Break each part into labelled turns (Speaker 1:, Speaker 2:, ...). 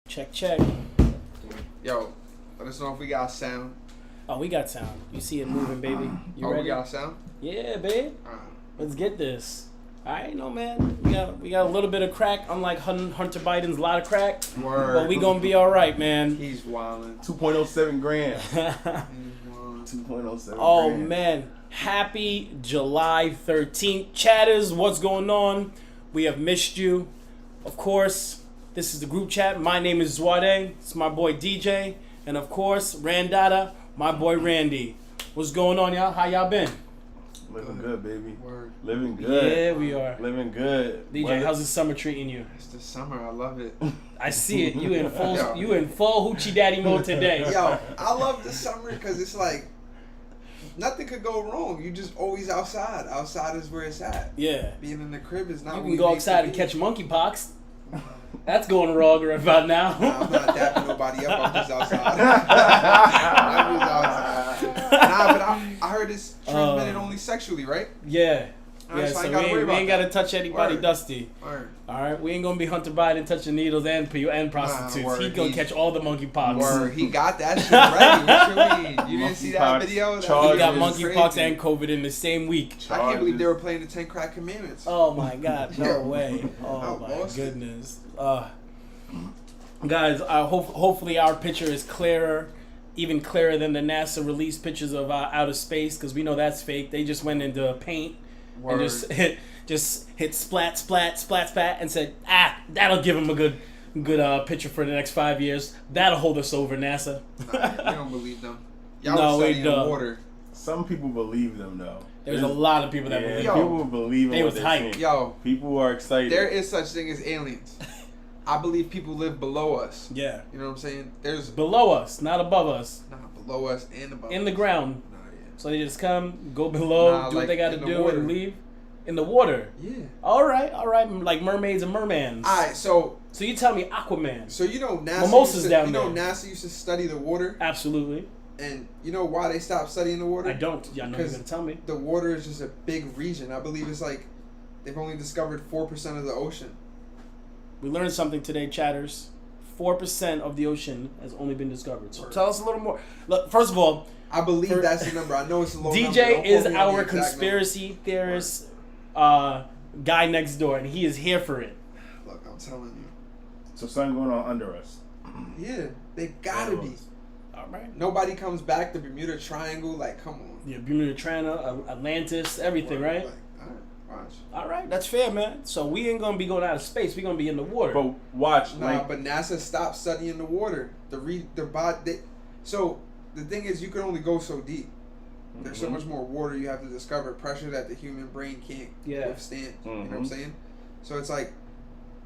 Speaker 1: Check, check.
Speaker 2: Yo, let us know if we got sound.
Speaker 1: Oh, we got sound. You see it moving, baby. You ready?
Speaker 2: We got sound?
Speaker 1: Yeah, babe. Let's get this. All right, no man. We got a little bit of crack, unlike Hunter Biden's lot of crack.
Speaker 2: Word.
Speaker 1: But we gonna be all right, man.
Speaker 2: He's wildin'.
Speaker 3: 2.07 grams.
Speaker 2: He's wildin'.
Speaker 3: 2.07
Speaker 1: Oh
Speaker 3: grams.
Speaker 1: man, happy July 13th. Chatters, what's going on? We have missed you. Of course, this is the group chat. My name is Zwade. It's my boy DJ. And of course, Randada, my boy Randy. What's going on, y'all? How y'all been?
Speaker 3: Living good, baby.
Speaker 2: Word.
Speaker 3: Living good.
Speaker 1: Yeah, we are.
Speaker 3: Living good.
Speaker 1: DJ, how's the summer treating you?
Speaker 2: It's the summer. I love it.
Speaker 1: I see it. You in full
Speaker 2: Yo.
Speaker 1: you in full hoochie daddy mode today.
Speaker 2: Yo, I love the summer because it's like nothing could go wrong. You just always outside. Outside is where it's at.
Speaker 1: Yeah.
Speaker 2: Being in the crib is not.
Speaker 1: You
Speaker 2: what
Speaker 1: can
Speaker 2: we
Speaker 1: go
Speaker 2: made
Speaker 1: outside
Speaker 2: to
Speaker 1: and
Speaker 2: be.
Speaker 1: catch monkeypox. That's going wrong right about now.
Speaker 2: Nah, I'm not dapping nobody up. I'm just outside. I'm just outside. Nah, but I heard it's transmitted only sexually, right?
Speaker 1: Yeah.
Speaker 2: Alright,
Speaker 1: Yeah,
Speaker 2: so I
Speaker 1: so
Speaker 2: ain't gotta worry
Speaker 1: we
Speaker 2: about
Speaker 1: ain't
Speaker 2: that.
Speaker 1: gotta touch anybody
Speaker 2: Word.
Speaker 1: dusty.
Speaker 2: Word.
Speaker 1: Alright, we ain't gonna be Hunter Biden touching needles and prostitutes.
Speaker 2: word.
Speaker 1: He gonna catch all the monkeypox.
Speaker 2: Word. He got that shit ready. What you mean? You didn't see that
Speaker 3: Monkeypox
Speaker 2: video? That
Speaker 3: charges.
Speaker 1: He got
Speaker 2: video was
Speaker 1: monkeypox
Speaker 2: crazy.
Speaker 1: and COVID in the same week.
Speaker 2: I can't believe they were playing the 10 Crack Commandments.
Speaker 1: Oh my God, no way. Oh
Speaker 2: I
Speaker 1: my
Speaker 2: lost it.
Speaker 1: goodness. Guys, hopefully our picture is clearer, even clearer than the NASA released pictures of outer space, because we know that's fake. They just went into paint
Speaker 2: Word.
Speaker 1: and just hit splat, splat, splat, splat, and said, that'll give them a good picture for the next 5 years. That'll hold us over, NASA.
Speaker 2: Nah, we don't believe them. Y'all
Speaker 1: No,
Speaker 2: were
Speaker 1: we
Speaker 2: studying
Speaker 1: don't.
Speaker 2: water.
Speaker 3: Some people believe them, though.
Speaker 1: There's a lot of people that
Speaker 3: Yeah,
Speaker 1: believe.
Speaker 2: Yo,
Speaker 3: people believe
Speaker 1: they
Speaker 3: in
Speaker 1: was
Speaker 3: what they're
Speaker 1: hyped.
Speaker 3: saying.
Speaker 2: Yo,
Speaker 3: People are excited.
Speaker 2: there is such thing as aliens. I believe people live below us.
Speaker 1: Yeah,
Speaker 2: You know what I'm saying? There's
Speaker 1: below us, not above us,
Speaker 2: below us and above
Speaker 1: in the
Speaker 2: us.
Speaker 1: ground.
Speaker 2: Nah,
Speaker 1: So they just come, go below,
Speaker 2: Nah,
Speaker 1: do what
Speaker 2: like
Speaker 1: they got to
Speaker 2: in the
Speaker 1: do,
Speaker 2: water.
Speaker 1: and leave. In the water.
Speaker 2: yeah. Yeah.
Speaker 1: All right, like mermaids and mermans.
Speaker 2: Alright, so
Speaker 1: So you tell me Aquaman?
Speaker 2: you know NASA
Speaker 1: Mimosas
Speaker 2: used to,
Speaker 1: down
Speaker 2: you know
Speaker 1: there.
Speaker 2: NASA used to study the water,
Speaker 1: Absolutely.
Speaker 2: and you know why they stopped studying the water?
Speaker 1: I don't. Yeah, I know you're
Speaker 2: 'Cause
Speaker 1: gonna tell me.
Speaker 2: The water is just a big region. I believe it's like they've only discovered 4% of the ocean.
Speaker 1: We learned something today, chatters. 4% of the ocean has only been discovered. So
Speaker 2: Word.
Speaker 1: tell us a little more. Look, first of all,
Speaker 2: I believe
Speaker 1: For-
Speaker 2: that's the number. I know it's a low number.
Speaker 1: DJ
Speaker 2: Don't
Speaker 1: is
Speaker 2: quote me on the
Speaker 1: our
Speaker 2: exact number.
Speaker 1: conspiracy theorist guy next door, and he is here for it.
Speaker 2: Look, I'm telling you.
Speaker 3: So something going on under us.
Speaker 2: Yeah, they gotta be.
Speaker 1: All right.
Speaker 2: Nobody comes back. The Bermuda Triangle, like, come on.
Speaker 1: Yeah, Bermuda Triangle, Atlantis, everything, right?
Speaker 2: Like, all right, watch.
Speaker 1: All right, that's fair, man. So we ain't gonna be going out of space. We gonna be in the water.
Speaker 3: But watch,
Speaker 2: Nah,
Speaker 3: like,
Speaker 2: but NASA stopped studying the water. So the thing is, you can only go so deep. There's so much more water you have to discover, pressure that the human brain can't
Speaker 1: Yeah.
Speaker 2: withstand. You know what I'm saying? So it's like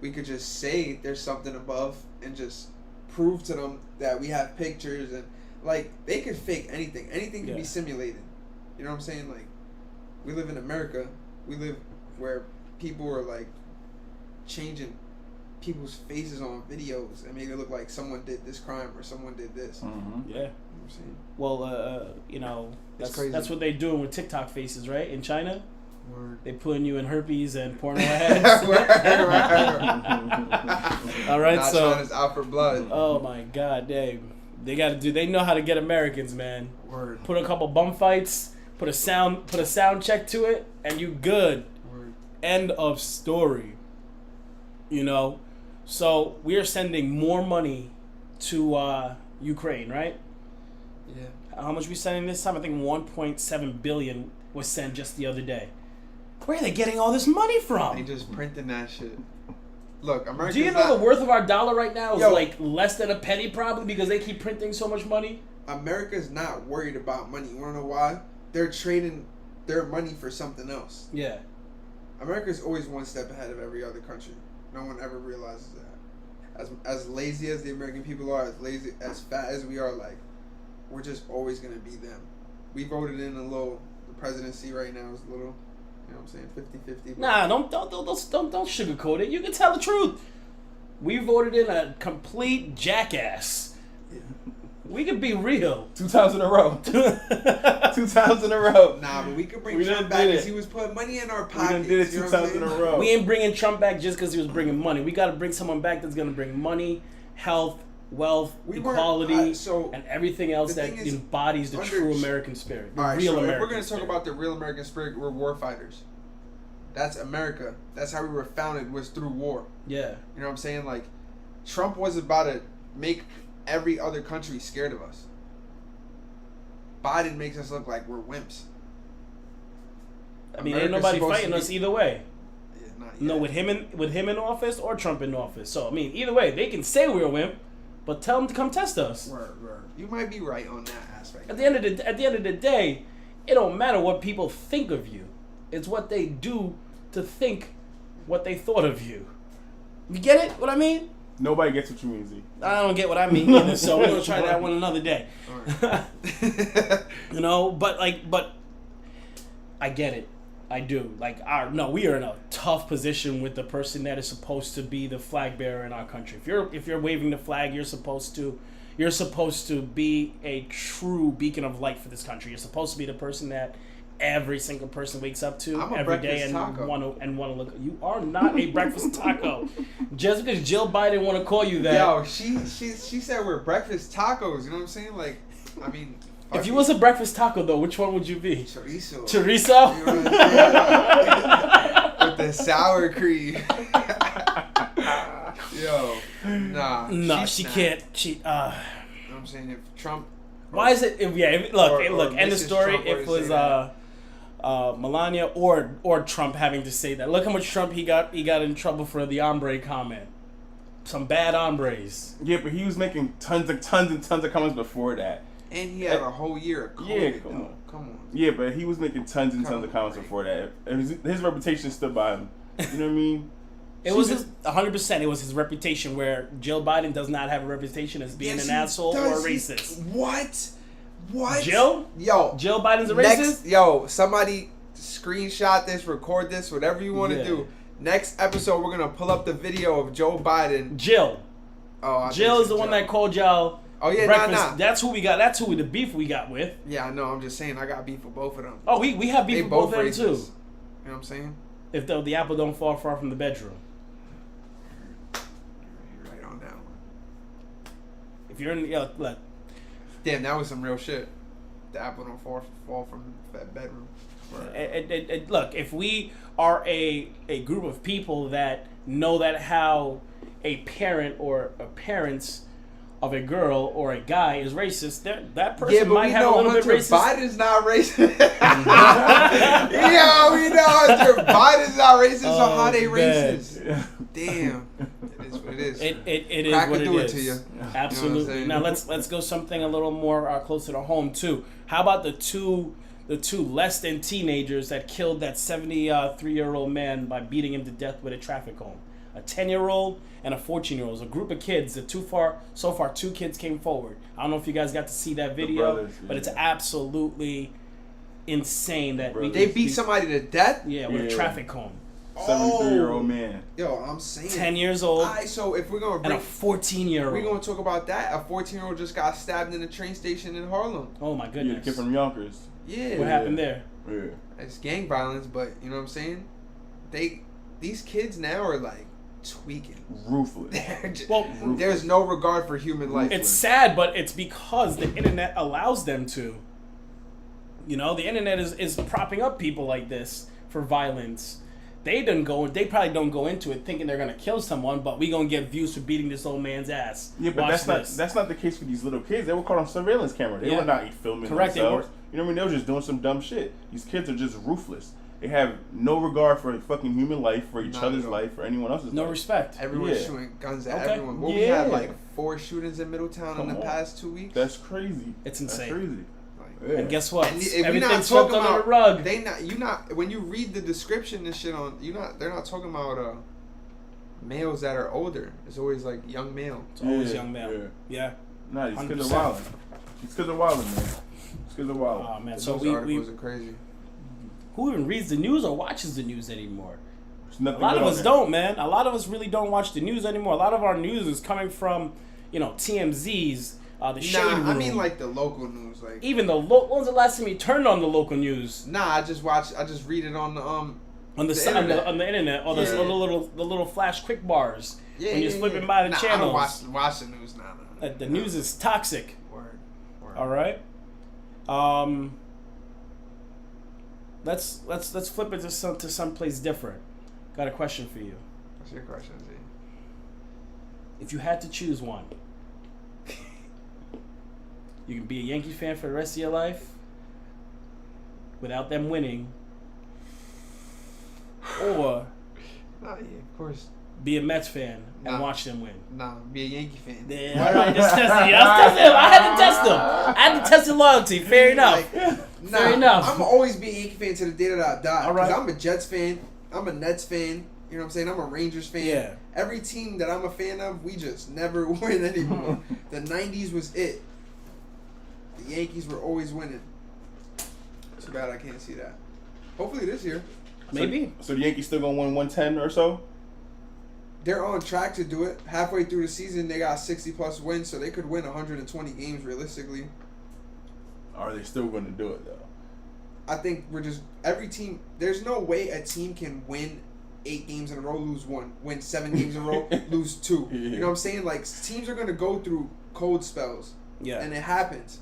Speaker 2: we could just say there's something above and just prove to them that we have pictures and like they could fake anything. Anything can
Speaker 1: Yeah.
Speaker 2: be simulated. You know what I'm saying? Like we live in America. We live where people are like changing people's faces on videos and make it look like someone did this crime or someone did this. You know
Speaker 1: yeah.
Speaker 2: what I'm saying?
Speaker 1: Well, you know,
Speaker 2: It's
Speaker 1: that's
Speaker 2: crazy.
Speaker 1: that's what they doing with TikTok faces, right? In China,
Speaker 2: Word.
Speaker 1: they putting you in herpes and porno ads. All right,
Speaker 2: Not
Speaker 1: so
Speaker 2: China's out for blood.
Speaker 1: oh my God, they got to do. They know how to get Americans, man.
Speaker 2: Word.
Speaker 1: Put a couple bum fights, put a sound check to it, and you good.
Speaker 2: Word.
Speaker 1: End of story. You know, so we are sending more money to Ukraine, right?
Speaker 2: Yeah.
Speaker 1: How much we sending this time? I think 1.7 billion was sent just the other day. Where are they getting all this money
Speaker 2: They
Speaker 1: from?
Speaker 2: just printing that shit. Look, America's
Speaker 1: Do you know
Speaker 2: not,
Speaker 1: the worth of our dollar right now is
Speaker 2: Yo.
Speaker 1: like less than a penny probably because they keep printing so much money?
Speaker 2: America's not worried about money. You wanna know why? They're trading their money for something else.
Speaker 1: Yeah.
Speaker 2: America's always one step ahead of every other country. No one ever realizes that. As lazy as the American people are, as fat as we are, like we're just always gonna be them. We voted in the presidency right now is a little, you know what I'm saying, 50-50.
Speaker 1: Nah, don't sugarcoat it. You can tell the truth. We voted in a complete jackass. We could be real.
Speaker 3: 2 times in a row. 2 times in a row.
Speaker 2: Nah, but we could bring
Speaker 3: We
Speaker 2: Trump
Speaker 3: done
Speaker 2: back
Speaker 3: did
Speaker 2: because
Speaker 3: it.
Speaker 2: he was putting money in our
Speaker 3: We
Speaker 2: pockets.
Speaker 3: done did it
Speaker 2: you know
Speaker 3: 2
Speaker 2: what I'm
Speaker 3: times in a
Speaker 2: saying?
Speaker 3: row.
Speaker 1: We ain't bringing Trump back just because he was bringing money. We got to bring someone back that's going to bring money, health, wealth,
Speaker 2: We weren't-
Speaker 1: equality,
Speaker 2: so
Speaker 1: and everything else
Speaker 2: the
Speaker 1: that
Speaker 2: thing is,
Speaker 1: embodies the
Speaker 2: under-
Speaker 1: true American spirit, the
Speaker 2: All right,
Speaker 1: real
Speaker 2: so
Speaker 1: American
Speaker 2: if we're gonna talk
Speaker 1: spirit.
Speaker 2: about the real American spirit, we're war fighters. That's America. That's how we were founded, was through war.
Speaker 1: Yeah.
Speaker 2: You know what I'm saying? Like, Trump was about to make every other country scared of us. Biden makes us look like we're wimps.
Speaker 1: I mean,
Speaker 2: America's
Speaker 1: ain't nobody
Speaker 2: supposed to
Speaker 1: fighting
Speaker 2: be-
Speaker 1: us either way.
Speaker 2: Yeah, not yet.
Speaker 1: No, with him in office or Trump in office. So I mean, either way, they can say we're a wimp, but tell them to come test us.
Speaker 2: Word. You might be right on that aspect.
Speaker 1: At the end of the day, it don't matter what people think of you. It's what they do to think what they thought of you. You get it? What I mean?
Speaker 3: Nobody gets what you mean, Z.
Speaker 1: I don't get what I mean either. So we're gonna try that one another day.
Speaker 2: Alright.
Speaker 1: You know, but I get it. I do. We are in a tough position with the person that is supposed to be the flag bearer in our country. If you're waving the flag, you're supposed to be a true beacon of light for this country. You're supposed to be the person that every single person wakes up to
Speaker 2: I'm a
Speaker 1: every day
Speaker 2: breakfast
Speaker 1: and
Speaker 2: taco.
Speaker 1: want to look. You are not a breakfast taco. Just because Jill Biden want to call you that.
Speaker 2: Yo, she said we're breakfast tacos. You know what I'm saying? Like, I mean,
Speaker 1: If you was a breakfast taco though, which one would you be?
Speaker 2: chorizo.
Speaker 1: Chorizo?
Speaker 2: You know what I'm saying? With the sour cream. Yo, nah.
Speaker 1: No, she
Speaker 2: snapped.
Speaker 1: can't. She.
Speaker 2: You know what I'm saying? If Trump.
Speaker 1: Why is it? Look. End of
Speaker 2: Mrs.
Speaker 1: story.
Speaker 2: Trump were
Speaker 1: It
Speaker 2: to
Speaker 1: was
Speaker 2: say
Speaker 1: Melania or Trump having to say that. Look how much Trump he got in trouble for the hombre comment. Some bad hombres.
Speaker 3: Yeah, but he was making tons and tons of comments before that.
Speaker 2: And he had a whole year of COVID.
Speaker 3: Yeah, come on. Yeah, but he was making tons and tons of comments before that. His reputation stood by him. You know what I mean?
Speaker 1: It was 100%. It was his reputation. Where Jill Biden does not have a reputation as being
Speaker 2: Yes,
Speaker 1: an
Speaker 2: he
Speaker 1: asshole
Speaker 2: does.
Speaker 1: or a racist.
Speaker 2: What?
Speaker 1: Jill?
Speaker 2: Yo.
Speaker 1: Jill Biden's a
Speaker 2: Next,
Speaker 1: racist?
Speaker 2: yo, somebody screenshot this, record this, whatever you want to
Speaker 1: Yeah.
Speaker 2: do. Next episode, we're gonna pull up the video of Joe Biden.
Speaker 1: Jill.
Speaker 2: Oh, I
Speaker 1: Jill
Speaker 2: think
Speaker 1: is the
Speaker 2: so,
Speaker 1: one
Speaker 2: Joe.
Speaker 1: that called y'all.
Speaker 2: Oh yeah,
Speaker 1: breakfast.
Speaker 2: nah.
Speaker 1: That's who we got. That's who the beef we got with.
Speaker 2: Yeah, I know. I'm just saying, I got beef with both of them.
Speaker 1: Oh, we have beef
Speaker 2: They
Speaker 1: with both of them
Speaker 2: racist.
Speaker 1: too.
Speaker 2: You know what I'm saying?
Speaker 1: If the apple don't fall far from the bedroom.
Speaker 2: You're right on that one.
Speaker 1: If you're in look,
Speaker 2: Damn, that was some real shit. The apple don't fall from that bedroom.
Speaker 1: look, if we are a group of people that know that how a parent or a parents of a girl or a guy is racist, that person
Speaker 2: Yeah, but
Speaker 1: might
Speaker 2: we
Speaker 1: have a
Speaker 2: know
Speaker 1: little
Speaker 2: Hunter
Speaker 1: bit racist.
Speaker 2: Biden's not racist. Yeah, we know Hunter Biden's not racist, so how they
Speaker 1: man.
Speaker 2: racist? Damn, it is what it is.
Speaker 1: It is
Speaker 2: Crack
Speaker 1: what
Speaker 2: could
Speaker 1: it
Speaker 2: do it
Speaker 1: is.
Speaker 2: to you.
Speaker 1: Absolutely.
Speaker 2: saying?
Speaker 1: Now let's go something a little more closer to home too. How about the two less than teenagers that killed that 73-year-old man by beating him to death with a traffic cone? A 10-year-old and a 14-year-old. A group of kids. So far, 2 kids came forward. I don't know if you guys got to see that video,
Speaker 3: brothers,
Speaker 1: but it's
Speaker 3: yeah.
Speaker 1: absolutely insane that we
Speaker 2: They beat somebody to death?
Speaker 1: with a
Speaker 3: Yeah.
Speaker 1: traffic cone.
Speaker 3: 73-year-old man.
Speaker 2: Yo, I'm saying.
Speaker 1: 10 years old
Speaker 2: Alright, so if we're gonna
Speaker 1: and a
Speaker 2: bring,
Speaker 1: 14-year-old.
Speaker 2: we're gonna talk about that. A 14-year-old just got stabbed in a train station in Harlem.
Speaker 1: Oh my
Speaker 3: Yeah, the
Speaker 1: goodness.
Speaker 3: kid from Yonkers.
Speaker 2: Yeah,
Speaker 1: What happened there?
Speaker 3: Yeah.
Speaker 2: it's gang violence, but you know what I'm saying? These kids now are like tweaking.
Speaker 3: Ruthless.
Speaker 1: Well,
Speaker 2: There's no regard for human life.
Speaker 1: it's sad, but it's because the internet allows them to. You know, the internet is propping up people like this for violence. They probably don't go into it thinking they're gonna kill someone, but we gonna get views for beating this old man's ass.
Speaker 3: Yeah, but
Speaker 1: Watch
Speaker 3: that's not the case for these little kids. They were caught on surveillance camera. They
Speaker 1: Yeah.
Speaker 3: were not filming
Speaker 1: Correct, they
Speaker 3: themselves.
Speaker 1: were.
Speaker 3: You know what I mean? They were just doing some dumb shit. These kids are just ruthless. They have no regard for fucking human life, for each
Speaker 2: Not
Speaker 3: other's
Speaker 2: at all.
Speaker 3: life, for anyone else's
Speaker 1: No
Speaker 3: life.
Speaker 1: respect.
Speaker 2: Everyone's
Speaker 3: Yeah.
Speaker 2: shooting guns at
Speaker 1: Okay.
Speaker 2: everyone. Well, we had
Speaker 3: Yeah.
Speaker 2: like 4 shootings in Middletown in
Speaker 3: Come
Speaker 2: the
Speaker 3: on.
Speaker 2: past 2 weeks.
Speaker 3: That's crazy.
Speaker 1: It's
Speaker 3: That's
Speaker 1: insane.
Speaker 3: crazy.
Speaker 2: Like,
Speaker 3: Yeah.
Speaker 1: And guess what?
Speaker 2: And if you're not
Speaker 1: Everything's swept
Speaker 2: talking
Speaker 1: under
Speaker 2: about
Speaker 1: the rug.
Speaker 2: when you read the description and shit on they're not talking about males that are older. It's always like young male.
Speaker 1: It's always
Speaker 3: Yeah,
Speaker 1: young male.
Speaker 3: yeah.
Speaker 1: Yeah.
Speaker 3: Nah, these kids
Speaker 1: 100%.
Speaker 3: are wilding. These kids are wilding, man. These kids are wilding.
Speaker 1: Oh man.
Speaker 2: Those
Speaker 1: So we
Speaker 2: articles are crazy.
Speaker 1: who even reads the news or watches the news anymore?
Speaker 3: There's
Speaker 1: A
Speaker 3: nothing
Speaker 1: lot
Speaker 3: good
Speaker 1: of
Speaker 3: on
Speaker 1: us
Speaker 3: there.
Speaker 1: don't, man. A lot of us really don't watch the news anymore. A lot of our news is coming from, TMZ's, the Shade Room.
Speaker 2: I mean like the local news. Like
Speaker 1: Even when's the last time you turned on the local news?
Speaker 2: I just read it on the
Speaker 1: on the internet, or the little flash quick bars when you're flipping by the channels.
Speaker 2: I don't watch the news now.
Speaker 1: The news is toxic.
Speaker 2: Word.
Speaker 1: All right. Let's flip it to someplace different. Got a question for you.
Speaker 2: What's your question, Z?
Speaker 1: If you had to choose one, you can be a Yankee fan for the rest of your life without them winning, or
Speaker 2: Of course.
Speaker 1: be a Mets fan and watch them win.
Speaker 2: Nah, be a Yankee fan.
Speaker 1: Yeah, all right, just testing you. I had to test the loyalty. Fair enough. Fair enough.
Speaker 2: I'm always be a Yankee fan to the day that I die.
Speaker 1: All right.
Speaker 2: Because I'm a Jets fan. I'm a Nets fan. You know what I'm saying? I'm a Rangers fan.
Speaker 1: Yeah.
Speaker 2: Every team that I'm a fan of, we just never win anymore. The 90s was it. The Yankees were always winning. Too bad I can't see that. Hopefully this year.
Speaker 1: Maybe.
Speaker 3: So the Yankees still gonna win 110 or so?
Speaker 2: They're on track to do it. Halfway through the season, they got 60-plus wins, so they could win 120 games realistically.
Speaker 3: Are they still gonna do it though?
Speaker 2: I think every team, there's no way a team can win 8 games in a row, lose 1. Win 7 games in a row, lose 2.
Speaker 3: Yeah.
Speaker 2: You know what I'm saying? Like, teams are going to go through cold spells.
Speaker 1: Yeah.
Speaker 2: And it happens.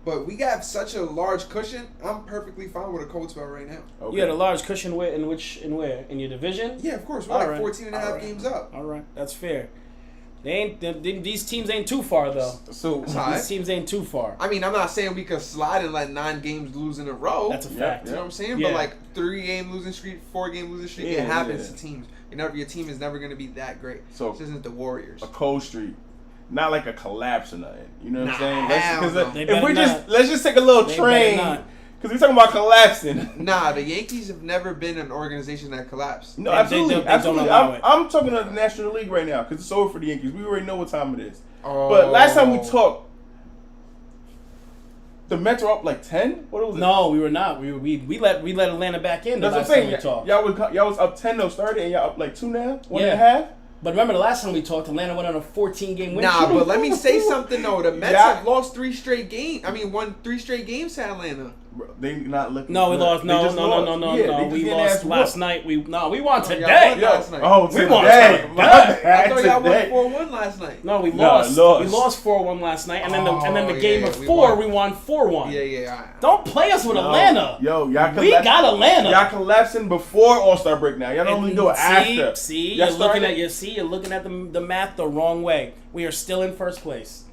Speaker 2: But we got such a large cushion. I'm perfectly fine with a cold spell right now.
Speaker 3: Okay.
Speaker 1: You had a large cushion where? In your division?
Speaker 2: Yeah, of course. We're
Speaker 1: All
Speaker 2: like
Speaker 1: right.
Speaker 2: 14 and a half games up.
Speaker 1: All right, that's fair. These teams ain't too far though.
Speaker 3: So
Speaker 1: These teams ain't too far.
Speaker 2: I mean, I'm not saying we could slide and let 9 games lose in a row.
Speaker 1: That's a fact.
Speaker 2: You know what I'm saying?
Speaker 1: Yeah.
Speaker 2: But like 3-game losing streak, 4-game losing streak,
Speaker 3: Yeah,
Speaker 2: it happens
Speaker 3: yeah.
Speaker 2: to teams. Your team is never going to be that great.
Speaker 3: So
Speaker 2: this isn't the Warriors.
Speaker 3: a cold streak, not like a collapse or nothing. You know what I'm saying?
Speaker 2: hell no.
Speaker 3: Let's just take a little
Speaker 1: They
Speaker 3: train,
Speaker 1: better not.
Speaker 3: because we're talking about collapsing.
Speaker 2: Nah, the Yankees have never been an organization that collapsed.
Speaker 3: No,
Speaker 1: They
Speaker 3: absolutely,
Speaker 1: don't
Speaker 3: absolutely.
Speaker 1: allow it.
Speaker 3: I'm talking about the National League right now because it's over for the Yankees. We already know what time it is.
Speaker 2: Oh.
Speaker 3: But last time we talked, the Mets were up like 10. What was it?
Speaker 1: No, we were not. We let Atlanta back in. The
Speaker 3: That's what I'm
Speaker 1: last time
Speaker 3: saying.
Speaker 1: we talked.
Speaker 3: Y'all was up 10 though started, and y'all up like 2 now, 1.5.
Speaker 1: Yeah. But remember the last time we talked, Atlanta went on a 14-game win
Speaker 2: Nah,
Speaker 1: streak.
Speaker 2: but let me say something though. The Mets
Speaker 3: Yeah.
Speaker 2: have lost 3 straight games. I mean, won 3 straight games to Atlanta.
Speaker 3: Bro, they not looking.
Speaker 1: No, we
Speaker 3: good.
Speaker 1: lost.
Speaker 3: They
Speaker 1: No.
Speaker 3: just lost. Yeah, they just
Speaker 1: We
Speaker 3: getting
Speaker 1: lost
Speaker 3: ass
Speaker 1: last
Speaker 3: whooped.
Speaker 1: night. We won
Speaker 2: y'all
Speaker 1: today.
Speaker 2: won last night.
Speaker 3: Oh,
Speaker 1: We won
Speaker 3: today.
Speaker 1: today.
Speaker 3: My
Speaker 2: I
Speaker 3: bad,
Speaker 2: thought y'all
Speaker 3: today.
Speaker 2: won 4-1 last night.
Speaker 1: No, we
Speaker 3: No,
Speaker 1: lost.
Speaker 3: lost.
Speaker 1: We lost 4-1 last night, and then the
Speaker 2: Oh,
Speaker 1: game
Speaker 2: yeah,
Speaker 1: of
Speaker 2: we
Speaker 1: 4
Speaker 2: won.
Speaker 1: we won 4-1.
Speaker 2: Yeah. All right.
Speaker 1: Don't play us with
Speaker 3: No.
Speaker 1: Atlanta.
Speaker 3: Yo, y'all
Speaker 1: We got Atlanta.
Speaker 3: Y'all collapsing before All-Star break now. Y'all don't only do it after.
Speaker 1: See,
Speaker 3: Y'all
Speaker 1: you're looking
Speaker 3: started-
Speaker 1: you're looking at the math the wrong way. We are still in first place.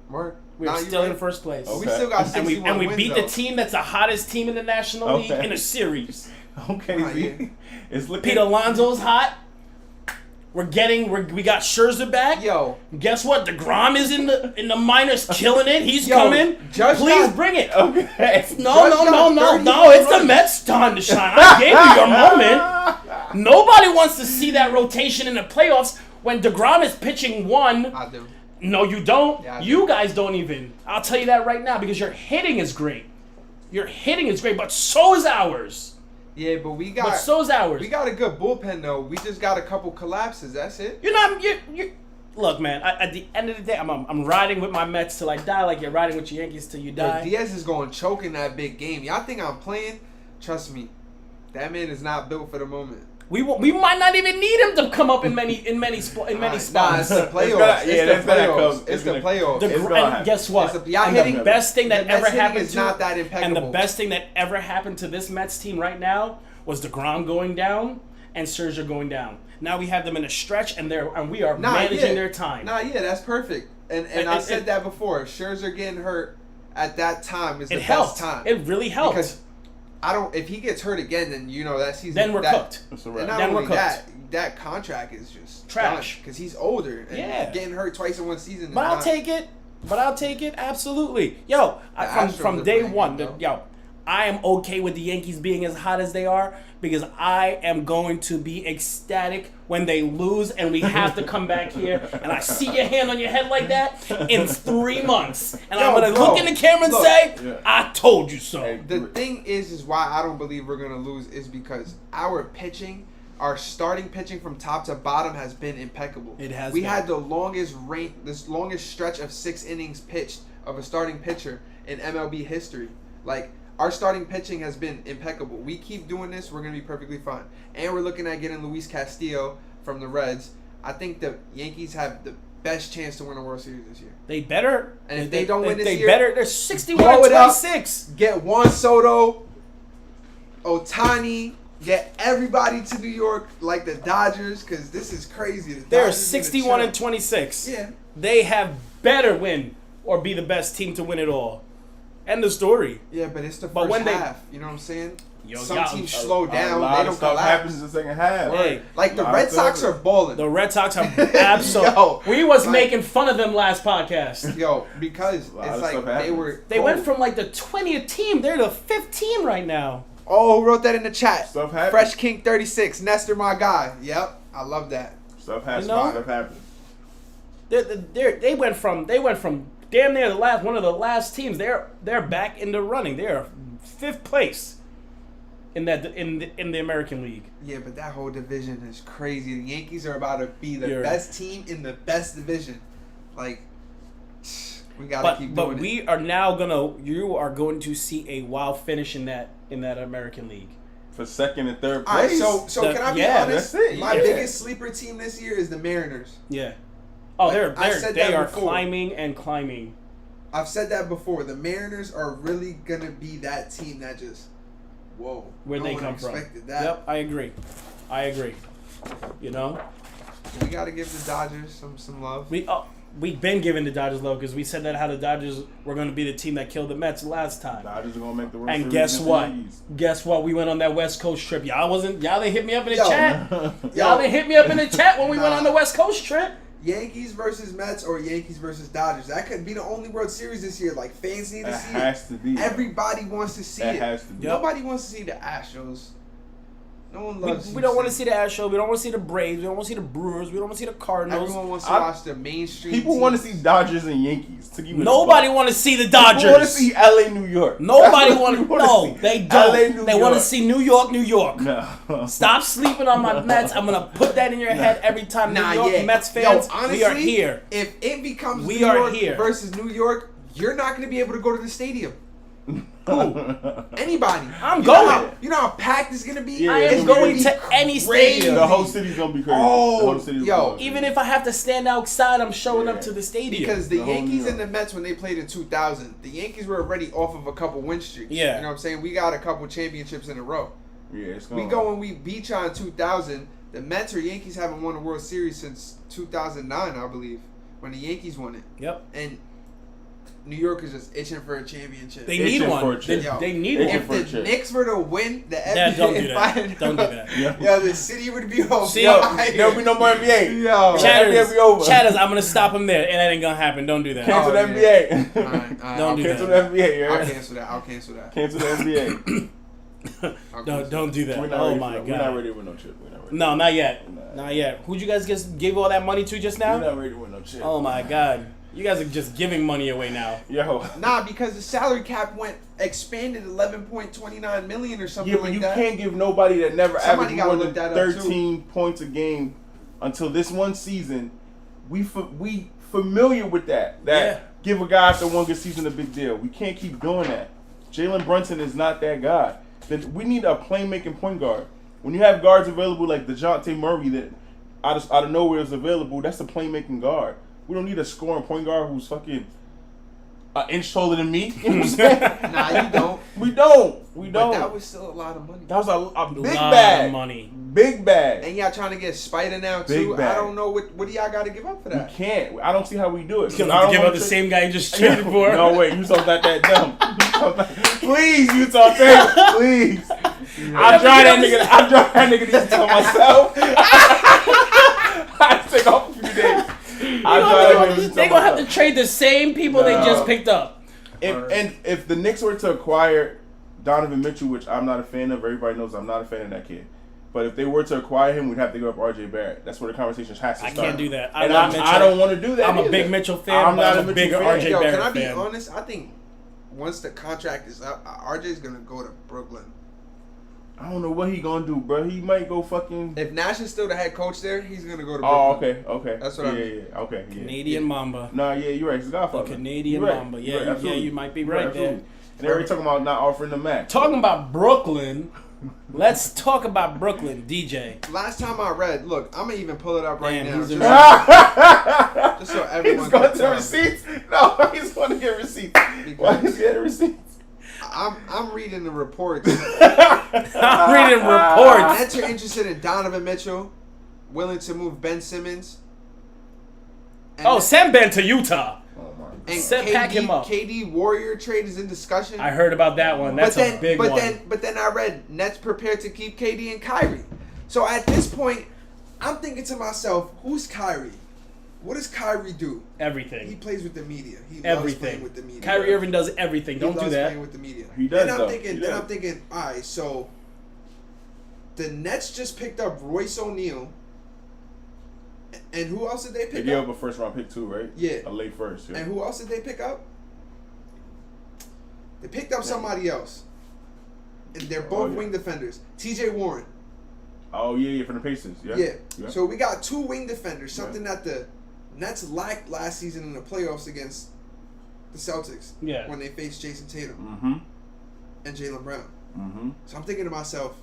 Speaker 2: Word.
Speaker 1: We're
Speaker 2: Nah, you
Speaker 1: still in
Speaker 2: right.
Speaker 1: first place.
Speaker 3: Okay.
Speaker 2: We still got
Speaker 1: And
Speaker 2: 61
Speaker 1: we
Speaker 2: wins,
Speaker 1: beat
Speaker 2: though.
Speaker 1: the team that's the hottest team in the National League
Speaker 3: Okay.
Speaker 1: in a series.
Speaker 3: Okay,
Speaker 2: Nah,
Speaker 3: Z.
Speaker 2: yeah.
Speaker 3: It's looking.
Speaker 1: Pete Alonso's hot. We got Scherzer back.
Speaker 2: Yo,
Speaker 1: Guess what? DeGrom is in the minors killing it. He's
Speaker 2: Yo,
Speaker 1: coming.
Speaker 2: Judge
Speaker 1: Please
Speaker 2: got-
Speaker 1: bring it.
Speaker 3: Okay.
Speaker 1: No.
Speaker 2: Judge got 30
Speaker 1: It's the
Speaker 2: runs.
Speaker 1: Mets' time to shine. I gave you your moment. Nobody wants to see that rotation in the playoffs when DeGrom is pitching 1.
Speaker 2: I do.
Speaker 1: No, you don't.
Speaker 2: Yeah, I do.
Speaker 1: You guys don't even. I'll tell you that right now because your hitting is great. Your hitting is great, but so is ours.
Speaker 2: Yeah, but we got
Speaker 1: But so is ours.
Speaker 2: we got a good bullpen though. We just got a couple collapses. That's it.
Speaker 1: You're not. You. Look, man. At the end of the day, I'm riding with my Mets till I die, like you're riding with your Yankees till you
Speaker 2: Yo,
Speaker 1: die.
Speaker 2: Diaz is going choke in that big game. Y'all think I'm playing? Trust me, that man is not built for the moment.
Speaker 1: We might not even need him to come up in many
Speaker 2: Nah,
Speaker 1: spots.
Speaker 2: it's the playoffs.
Speaker 3: gonna- yeah,
Speaker 2: It's
Speaker 3: that's
Speaker 2: the
Speaker 3: gonna
Speaker 2: playoffs.
Speaker 3: come.
Speaker 2: It's
Speaker 3: It's
Speaker 2: the
Speaker 3: gonna-
Speaker 2: playoffs.
Speaker 1: The
Speaker 3: It's
Speaker 1: gr-
Speaker 3: gonna
Speaker 1: and
Speaker 3: happen.
Speaker 1: guess what?
Speaker 2: It's the- y'all
Speaker 1: And
Speaker 2: hitting-
Speaker 1: the best thing that
Speaker 2: the
Speaker 1: ever
Speaker 2: Mets hitting
Speaker 1: happened
Speaker 2: is
Speaker 1: to
Speaker 2: not that
Speaker 1: and
Speaker 2: impeccable.
Speaker 1: the best thing that ever happened to this Mets team right now was DeGrom going down and Scherzer going down. Now we have them in a stretch, and we are managing their time.
Speaker 2: Nah, yeah, that's perfect. And I said that before. Scherzer getting hurt at that time is the
Speaker 1: It
Speaker 2: best
Speaker 1: helped.
Speaker 2: time.
Speaker 1: It really helped.
Speaker 2: Because if he gets hurt again, then that season.
Speaker 1: Then we're cooked.
Speaker 3: That's a
Speaker 2: And
Speaker 3: wrap.
Speaker 2: not
Speaker 1: Then we're
Speaker 2: only
Speaker 1: cooked.
Speaker 2: that contract is just
Speaker 1: Trash.
Speaker 2: because he's older. And
Speaker 1: Yeah.
Speaker 2: getting hurt twice in one season.
Speaker 1: But I'll take it. Absolutely. Yo,
Speaker 2: Astros
Speaker 1: from
Speaker 2: are
Speaker 1: day
Speaker 2: playing
Speaker 1: one,
Speaker 2: good, though.
Speaker 1: yo, I am okay with the Yankees being as hot as they are because I am going to be ecstatic when they lose and we have to come back here and I see your hand on your head like that in 3 months. And I'm
Speaker 2: Yo,
Speaker 1: going to
Speaker 2: bro,
Speaker 1: look in the camera and
Speaker 2: look.
Speaker 1: say,
Speaker 3: Yeah.
Speaker 1: I told you so.
Speaker 3: Hey,
Speaker 2: The thing is why I don't believe we're gonna lose is because our pitching, our starting pitching from top to bottom has been impeccable.
Speaker 1: It has
Speaker 2: We
Speaker 1: been.
Speaker 2: had the longest longest stretch of 6 innings pitched of a starting pitcher in MLB history. Like Our starting pitching has been impeccable. We keep doing this, we're going to be perfectly fine. And we're looking at getting Luis Castillo from the Reds. I think the Yankees have the best chance to win a World Series this year.
Speaker 1: They better.
Speaker 2: And if they don't win this
Speaker 1: they
Speaker 2: year,
Speaker 1: better. They're 61
Speaker 2: blow
Speaker 1: and
Speaker 2: it up.
Speaker 1: 26.
Speaker 2: Get Juan Soto, Ohtani, get everybody to New York like the Dodgers, because this is crazy.
Speaker 1: They're 61 and 26.
Speaker 2: Yeah.
Speaker 1: They have better win or be the best team to win it all. End of story.
Speaker 2: Yeah, but it's the
Speaker 1: But
Speaker 2: first
Speaker 1: when they-
Speaker 2: half. You know what I'm saying?
Speaker 1: Yo,
Speaker 2: Some
Speaker 1: y'all-
Speaker 2: teams slow
Speaker 3: A
Speaker 2: down.
Speaker 3: lot
Speaker 2: They
Speaker 3: of
Speaker 2: don't
Speaker 3: stuff
Speaker 2: collapse.
Speaker 3: happens in the second half.
Speaker 1: Hey.
Speaker 2: Like the
Speaker 3: Lot
Speaker 2: Red
Speaker 3: of
Speaker 2: Sox
Speaker 3: stuff.
Speaker 2: are balling.
Speaker 1: The Red Sox are absolutely.
Speaker 2: Yo,
Speaker 1: we was
Speaker 2: like-
Speaker 1: making fun of them last podcast.
Speaker 2: Yo, because
Speaker 3: lot
Speaker 2: it's
Speaker 3: of
Speaker 2: like
Speaker 3: stuff
Speaker 2: they
Speaker 3: happens.
Speaker 2: were.
Speaker 1: They went from like the 20th team. They're the 5th team right now.
Speaker 2: Oh, who wrote that in the chat?
Speaker 3: Stuff happens.
Speaker 2: Fresh King 36, Nestor, my guy. Yep, I love that.
Speaker 3: Stuff has
Speaker 1: You know?
Speaker 3: stuff happens.
Speaker 1: They went from damn near one of the last teams. They're back in the running. They're 5th place in the American League.
Speaker 2: Yeah, but that whole division is crazy. The Yankees are about to be the
Speaker 1: You're-
Speaker 2: best team in the best division. Like, we gotta keep
Speaker 1: But
Speaker 2: doing it.
Speaker 1: we are now you are going to see a wild finish in that American League.
Speaker 3: For second and third
Speaker 2: All right,
Speaker 3: place.
Speaker 2: so
Speaker 1: The-
Speaker 2: can I be
Speaker 1: yeah,
Speaker 2: honest?
Speaker 3: that's it,
Speaker 2: My
Speaker 3: yeah.
Speaker 2: biggest sleeper team this year is the Mariners.
Speaker 1: Yeah. Oh,
Speaker 2: Like, I said
Speaker 1: they
Speaker 2: that
Speaker 1: are
Speaker 2: before.
Speaker 1: climbing and climbing.
Speaker 2: I've said that before. The Mariners are really gonna be that team that just, whoa,
Speaker 1: Where
Speaker 2: no
Speaker 1: they
Speaker 2: one
Speaker 1: come from.
Speaker 2: expected that.
Speaker 1: Yep, I agree. You know,
Speaker 2: We gotta give the Dodgers some love.
Speaker 1: we've been giving the Dodgers love because we said that how the Dodgers were going to be the team that killed the Mets last time.
Speaker 3: Dodgers are gonna make the World
Speaker 1: And
Speaker 3: Series
Speaker 1: guess
Speaker 3: against the
Speaker 1: what?
Speaker 3: Yankees.
Speaker 1: Guess what? We went on that West Coast trip. Y'all didn't hit me up in the
Speaker 2: Yo.
Speaker 1: chat.
Speaker 2: Yo.
Speaker 1: Y'all didn't hit me up in the chat when we went
Speaker 2: Nah.
Speaker 1: on the West Coast trip.
Speaker 2: Yankees versus Mets or Yankees versus Dodgers. That could be the only World Series this year. Like, fans need to
Speaker 3: It
Speaker 2: see
Speaker 3: has
Speaker 2: it.
Speaker 3: to be.
Speaker 2: Everybody wants to see
Speaker 3: It
Speaker 2: it.
Speaker 3: has to be.
Speaker 1: Yep.
Speaker 2: Nobody wants to see the Astros. No one loves.
Speaker 1: We don't want to see the Astros. We don't want to see the Braves. We don't want to see the Brewers. We don't want to see the Cardinals.
Speaker 2: Everyone wants to
Speaker 3: I-
Speaker 2: watch the mainstream.
Speaker 3: People want to
Speaker 2: teams.
Speaker 3: see Dodgers and Yankees. To keep it
Speaker 1: Nobody
Speaker 3: a buck.
Speaker 1: want to see the
Speaker 3: People want to
Speaker 1: Dodgers.
Speaker 3: see LA, New York.
Speaker 1: Nobody
Speaker 3: That's what
Speaker 1: want.
Speaker 3: we
Speaker 1: No,
Speaker 3: see.
Speaker 1: they
Speaker 3: LA,
Speaker 1: don't.
Speaker 3: New
Speaker 1: They want to
Speaker 3: York.
Speaker 1: see New York, New York.
Speaker 3: No.
Speaker 1: Stop sleeping on my Mets. I'm gonna put that in your head every time. New York Mets fans,
Speaker 2: honestly,
Speaker 1: we are here.
Speaker 2: If it becomes
Speaker 1: We
Speaker 2: New
Speaker 1: are
Speaker 2: York
Speaker 1: here.
Speaker 2: versus New York, you're not going to be able to go to the stadium.
Speaker 1: Who?
Speaker 2: Anybody.
Speaker 1: I'm
Speaker 2: You know
Speaker 1: going.
Speaker 2: how- You know how packed it's going to be?
Speaker 3: Yeah,
Speaker 1: I
Speaker 3: it's
Speaker 1: am
Speaker 3: gonna
Speaker 1: going
Speaker 3: be
Speaker 1: to any
Speaker 2: crazy.
Speaker 1: stadium.
Speaker 3: The whole city's gonna be crazy.
Speaker 2: Oh,
Speaker 3: the whole city's
Speaker 2: yo,
Speaker 3: gonna be
Speaker 1: Even if I have to stand outside, I'm showing up
Speaker 3: Yeah.
Speaker 1: to the stadium.
Speaker 2: Because the
Speaker 3: The whole
Speaker 2: Yankees
Speaker 3: New
Speaker 2: and the Mets, when they played in 2000, the Yankees were already off of a couple win streaks.
Speaker 1: Yeah.
Speaker 2: You know what I'm saying? We got a couple championships in a row.
Speaker 3: yeah, it's gonna
Speaker 2: We go and we beat y'all in 2000. The Mets or Yankees haven't won a World Series since 2009, I believe, when the Yankees won it.
Speaker 1: Yep.
Speaker 2: And New York is just itching for a championship.
Speaker 1: They
Speaker 3: Itching
Speaker 1: need
Speaker 3: for
Speaker 1: one.
Speaker 3: a chip.
Speaker 1: They need
Speaker 3: Itching
Speaker 1: one.
Speaker 3: for a
Speaker 2: If the
Speaker 3: chip.
Speaker 2: Knicks were to win the NBA
Speaker 1: Yeah, don't do that.
Speaker 2: Finals,
Speaker 1: Don't do that.
Speaker 3: Yeah.
Speaker 2: Yeah, the city would be on
Speaker 1: See,
Speaker 2: fire.
Speaker 3: There'll be no more NBA.
Speaker 2: Yo.
Speaker 3: Chatters. NBA be over.
Speaker 1: Chatters, I'm gonna stop him there, and that ain't gonna happen. Don't do that.
Speaker 3: Cancel
Speaker 2: Oh,
Speaker 3: the
Speaker 2: yeah.
Speaker 3: NBA.
Speaker 2: Alright,
Speaker 1: Don't
Speaker 2: I'll
Speaker 1: do
Speaker 3: Cancel
Speaker 1: that.
Speaker 3: the NBA. Yeah.
Speaker 2: I'll cancel that. I'll cancel that.
Speaker 3: Cancel the NBA.
Speaker 2: I'll
Speaker 1: Don't
Speaker 2: cancel
Speaker 1: don't do that.
Speaker 3: We're not
Speaker 1: Oh
Speaker 3: ready
Speaker 1: my
Speaker 3: for,
Speaker 1: god.
Speaker 3: We're not ready with no chip. We're not ready.
Speaker 1: No, not yet.
Speaker 3: Nah.
Speaker 1: Not yet. Who'd you guys just give all that money to just
Speaker 3: We're
Speaker 1: now?
Speaker 3: not ready with no chip.
Speaker 1: Oh my god. You guys are just giving money away now.
Speaker 3: Yo.
Speaker 2: Nah, because the salary cap expanded 11.29 million or something
Speaker 3: Yeah, but
Speaker 2: like
Speaker 3: you
Speaker 2: that.
Speaker 3: can't give nobody that never
Speaker 2: Somebody
Speaker 3: averaged
Speaker 2: gotta
Speaker 3: more
Speaker 2: look
Speaker 3: than
Speaker 2: that up,
Speaker 3: 13 points a game until this one season. We familiar with that.
Speaker 1: Yeah.
Speaker 3: Give a guy after one good season a big deal. We can't keep doing that. Jalen Brunson is not that guy. We need a playmaking point guard. When you have guards available like DeJounte Murray that out of nowhere is available, that's a playmaking guard. We don't need a scoring point guard who's fucking an inch taller than me. You know what I'm saying?
Speaker 2: Nah, you don't.
Speaker 3: We don't. We
Speaker 2: But
Speaker 3: don't.
Speaker 2: that was still a lot of money.
Speaker 3: That was a big
Speaker 1: Lot
Speaker 3: bag.
Speaker 1: of money.
Speaker 3: Big bag.
Speaker 2: And y'all trying to get Spider now
Speaker 3: Big
Speaker 2: too.
Speaker 3: bag.
Speaker 2: I don't know what do y'all got to give up for
Speaker 3: We
Speaker 2: that.
Speaker 3: can't. I don't see how we do it.
Speaker 1: You're
Speaker 3: I
Speaker 1: gonna
Speaker 3: don't
Speaker 1: give
Speaker 3: wanna
Speaker 1: up the
Speaker 3: trade-
Speaker 1: same guy you just traded for.
Speaker 3: No way. You talking about that dumb. Please, Utah Taylor. Please. I drive that nigga. I drive that nigga to Utah myself. I take off a few days.
Speaker 1: They're gonna have to trade the same people they
Speaker 3: No.
Speaker 1: just picked up.
Speaker 3: If the Knicks were to acquire Donovan Mitchell, which I'm not a fan of, everybody knows I'm not a fan of that kid. But if they were to acquire him, we'd have to give up RJ Barrett. That's where the conversation has to
Speaker 1: I
Speaker 3: start.
Speaker 1: can't do that.
Speaker 3: And
Speaker 1: love Mitchell.
Speaker 3: I don't want to do that.
Speaker 1: I'm a
Speaker 3: either.
Speaker 1: big Mitchell fan,
Speaker 3: I'm
Speaker 1: but
Speaker 3: not
Speaker 1: I'm a bigger
Speaker 3: Mitchell fan.
Speaker 1: RJ
Speaker 2: Yo,
Speaker 1: Barrett
Speaker 2: can I be
Speaker 1: fan.
Speaker 2: honest? I think once the contract is up, RJ's gonna go to Brooklyn.
Speaker 3: I don't know what he gonna do, bro. He might go fucking.
Speaker 2: If Nash is still the head coach there, he's gonna go to Brooklyn.
Speaker 3: Oh, okay.
Speaker 2: That's what I mean.
Speaker 3: Yeah, okay. Yeah.
Speaker 1: Canadian Mamba.
Speaker 3: No, yeah, you're right. He's
Speaker 1: The
Speaker 3: Godfather.
Speaker 1: Canadian
Speaker 3: You're right.
Speaker 1: Mamba.
Speaker 3: You're right,
Speaker 1: Yeah,
Speaker 3: absolutely.
Speaker 1: you might be
Speaker 3: You're
Speaker 1: right there.
Speaker 3: absolutely. And they're already talking about not offering the max.
Speaker 1: Talking about Brooklyn, let's talk about Brooklyn, DJ.
Speaker 2: Last time I read, look, I'm gonna even pull it up right
Speaker 1: Damn,
Speaker 2: now.
Speaker 1: he's
Speaker 2: Just so everyone
Speaker 3: He's going
Speaker 2: can
Speaker 3: to the
Speaker 2: tell.
Speaker 3: receipts? No, he's going to get receipts. Why is he getting receipts?
Speaker 2: I'm reading the reports.
Speaker 1: I'm reading reports.
Speaker 2: Nets are interested in Donovan Mitchell, willing to move Ben Simmons. And
Speaker 1: Oh, send Ben to Utah.
Speaker 3: Oh my.
Speaker 2: and
Speaker 1: pack him up.
Speaker 2: KD Warrior trade is in discussion.
Speaker 1: I heard about that one. That's a big one.
Speaker 2: But then I read Nets prepared to keep KD and Kyrie. So at this point, I'm thinking to myself, who's Kyrie? What does Kyrie do? He
Speaker 1: Everything.
Speaker 2: plays with the media. He loves
Speaker 1: Everything.
Speaker 2: playing with the media.
Speaker 1: Kyrie Irving does everything.
Speaker 2: He
Speaker 1: Don't do
Speaker 2: loves
Speaker 1: that.
Speaker 2: playing with the media.
Speaker 3: He does,
Speaker 2: Then I'm
Speaker 3: though.
Speaker 2: thinking.
Speaker 3: He
Speaker 2: Then
Speaker 3: does.
Speaker 2: I'm thinking. All right, so the Nets just picked up Royce O'Neal, and who else did they
Speaker 3: They
Speaker 2: pick
Speaker 3: gave
Speaker 2: up?
Speaker 3: up a first round pick too, right?
Speaker 2: Yeah.
Speaker 3: A late first. Yeah.
Speaker 2: And who else did they pick up? They picked up somebody else, and they're both
Speaker 3: yeah.
Speaker 2: wing defenders. T.J. Warren.
Speaker 3: Oh yeah, for the Pacers. Yeah.
Speaker 2: Yeah. So we got two wing defenders, something that the Nets lacked last season in the playoffs against the Celtics.
Speaker 1: Yeah.
Speaker 2: When they faced Jason Tatum
Speaker 3: Mm-hmm.
Speaker 2: and Jaylen Brown.
Speaker 3: Mm-hmm.
Speaker 2: So I'm thinking to myself,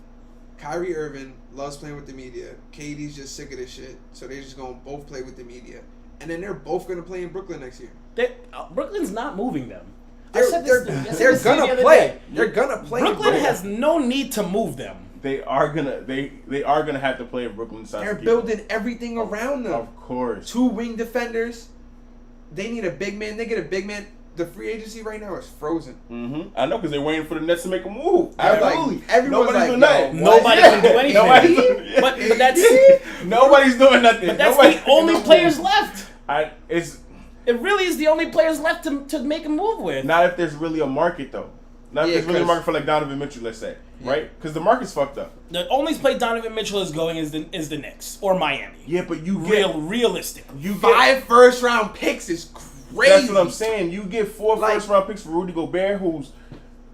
Speaker 2: Kyrie Irving loves playing with the media. KD's just sick of this shit, so they're just gonna both play with the media, and then they're both gonna play in Brooklyn next year.
Speaker 1: Brooklyn's not moving them.
Speaker 2: They're gonna play. They're gonna play.
Speaker 1: Brooklyn has no need to move them.
Speaker 3: They are gonna have to play in Brooklyn.
Speaker 2: They're building everything around them.
Speaker 3: Of course.
Speaker 2: Two wing defenders. They need a big man. They get a big man. The free agency right now is frozen.
Speaker 3: Mm-hmm. I know because they're waiting for the Nets to make a move.
Speaker 2: They're like-
Speaker 3: Absolutely.
Speaker 2: everyone's
Speaker 3: Nobody's
Speaker 2: like,
Speaker 3: doing
Speaker 2: yo,
Speaker 3: nothing.
Speaker 2: what?
Speaker 1: Nobody can do anything.
Speaker 3: Nobody's doing,
Speaker 1: But that's
Speaker 3: nobody's doing nothing.
Speaker 1: but that's
Speaker 3: Nobody's
Speaker 1: the only
Speaker 3: making a
Speaker 1: players
Speaker 3: move.
Speaker 1: left. It really is the only players left to make a move with.
Speaker 3: Not if there's really a market though. Not
Speaker 2: Yeah,
Speaker 3: if there's really a
Speaker 2: 'cause-
Speaker 3: market for like Donovan Mitchell, let's say, right? Because the market's fucked up.
Speaker 1: The only place Donovan Mitchell is going is the Knicks or Miami.
Speaker 3: Yeah, but you get
Speaker 1: Realistic.
Speaker 3: you get
Speaker 2: 5 first round picks is crazy.
Speaker 3: That's what I'm saying. You get 4
Speaker 2: Like-
Speaker 3: first round picks for Rudy Gobert, who's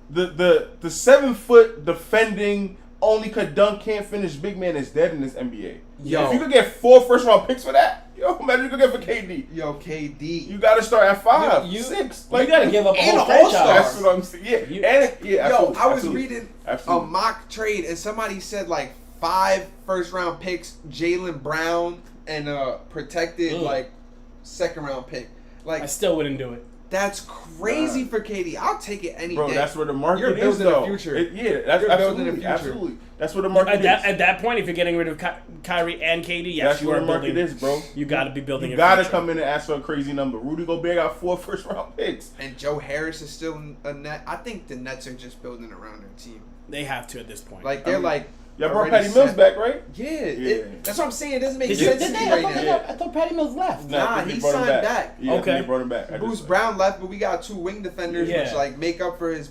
Speaker 3: the 7-foot defending only could dunk, can't finish big man is dead in this NBA.
Speaker 2: Yo.
Speaker 3: If you could get 4 first round picks for that, yo, imagine you could get for KD.
Speaker 2: Yo, KD.
Speaker 3: You got to start at 5,
Speaker 1: You-
Speaker 3: 6.
Speaker 1: you gotta give up a
Speaker 2: and
Speaker 1: whole
Speaker 2: an all-star.
Speaker 1: franchise.
Speaker 3: That's what I'm saying. Yeah,
Speaker 1: You-
Speaker 3: yeah,
Speaker 2: Yo,
Speaker 3: absolutely,
Speaker 2: I was
Speaker 3: absolutely.
Speaker 2: reading
Speaker 3: Absolutely.
Speaker 2: a mock trade and somebody said like 5 first round picks, Jaylen Brown, and a protected
Speaker 1: Ugh.
Speaker 2: like 2nd round pick. Like
Speaker 1: I still wouldn't do it.
Speaker 2: that's crazy for KD. I'll take it any
Speaker 3: Bro,
Speaker 2: day.
Speaker 3: that's where the market
Speaker 2: You're
Speaker 3: is,
Speaker 2: building a
Speaker 3: though.
Speaker 2: future.
Speaker 3: Yeah, that's
Speaker 2: You're building a
Speaker 3: absolutely,
Speaker 2: future.
Speaker 3: absolutely. That's where the market
Speaker 1: At that point, if you're getting rid of Kyrie and KD, yes,
Speaker 3: That's
Speaker 1: you
Speaker 3: where
Speaker 1: are
Speaker 3: the market
Speaker 1: building.
Speaker 3: is, bro.
Speaker 1: You got to be building.
Speaker 3: You
Speaker 1: a
Speaker 3: got to
Speaker 1: future.
Speaker 3: come in and ask for a crazy number. Rudy Gobert got 4 first round picks.
Speaker 2: And Joe Harris is still a net. I think the Nets are just building around their team.
Speaker 1: They have to at this point.
Speaker 2: Like they're like
Speaker 3: Y'all brought
Speaker 2: already
Speaker 3: Patty Mills
Speaker 2: set.
Speaker 3: back, right?
Speaker 2: Yeah, that's what I'm saying. It doesn't make
Speaker 1: did
Speaker 2: sense
Speaker 1: they?
Speaker 2: to me
Speaker 1: I
Speaker 2: right
Speaker 1: thought,
Speaker 2: now.
Speaker 1: I thought Patty Mills left.
Speaker 3: No, I think
Speaker 2: he
Speaker 3: they brought him
Speaker 2: signed back.
Speaker 3: Yeah,
Speaker 1: Okay.
Speaker 3: they brought him back.
Speaker 2: Bruce Brown left, but we got 2 wing defenders,
Speaker 1: Yeah.
Speaker 2: which like make up for his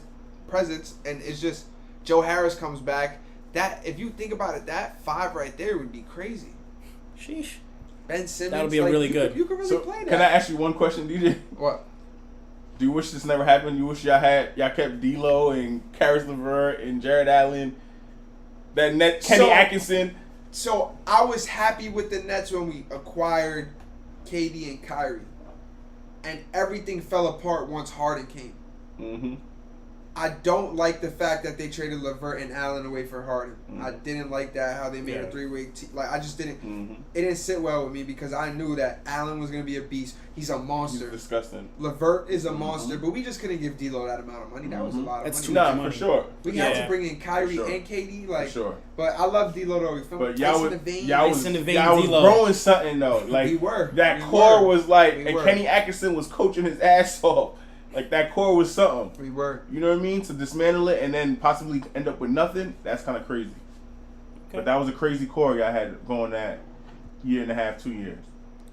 Speaker 2: presence. And it's just Joe Harris comes back. That if you think about it, that 5 right there would be crazy.
Speaker 1: Sheesh.
Speaker 2: Ben Simmons.
Speaker 1: That would be really good.
Speaker 2: You could really
Speaker 3: So,
Speaker 2: play that.
Speaker 3: can I ask you one question, DJ?
Speaker 2: What?
Speaker 3: Do you wish this never happened? You wish y'all kept D'Lo and Karis LeVert and Jared Allen, Kenny Atkinson?
Speaker 2: So I was happy with the Nets when we acquired KD and Kyrie, and everything fell apart once Harden came.
Speaker 3: Mm-hmm.
Speaker 2: I don't like the fact that they traded LeVert and Allen away for Harden. I didn't like that, how they made a 3-way team. Like, I just didn't.
Speaker 3: Mm-hmm.
Speaker 2: It didn't sit well with me because I knew that Allen was going to be a beast. He's a
Speaker 3: He's
Speaker 2: monster.
Speaker 3: disgusting.
Speaker 2: LeVert is a monster, but we just couldn't give D'Lo that amount of money. That was a lot of
Speaker 1: That's
Speaker 2: money.
Speaker 1: too
Speaker 3: Nah,
Speaker 1: much
Speaker 3: for
Speaker 1: money.
Speaker 3: sure.
Speaker 2: We had
Speaker 1: Yeah.
Speaker 2: to bring in Kyrie
Speaker 3: For sure.
Speaker 2: and KD. Like,
Speaker 3: For sure.
Speaker 2: But I love D'Lo though.
Speaker 3: But y'all was
Speaker 1: Ice in the vein,
Speaker 3: y'all was
Speaker 1: D'Lo.
Speaker 3: growing something though. Like
Speaker 2: We were.
Speaker 3: that
Speaker 2: We
Speaker 3: core
Speaker 2: were.
Speaker 3: was like,
Speaker 2: We
Speaker 3: and
Speaker 2: were.
Speaker 3: Kenny Atkinson was coaching his ass off. Like that core was something.
Speaker 2: We were.
Speaker 3: You know what I mean? To dismantle it and then possibly end up with nothing, that's kind of crazy.
Speaker 1: Okay.
Speaker 3: But that was a crazy core y'all had going that 1.5, 2 years.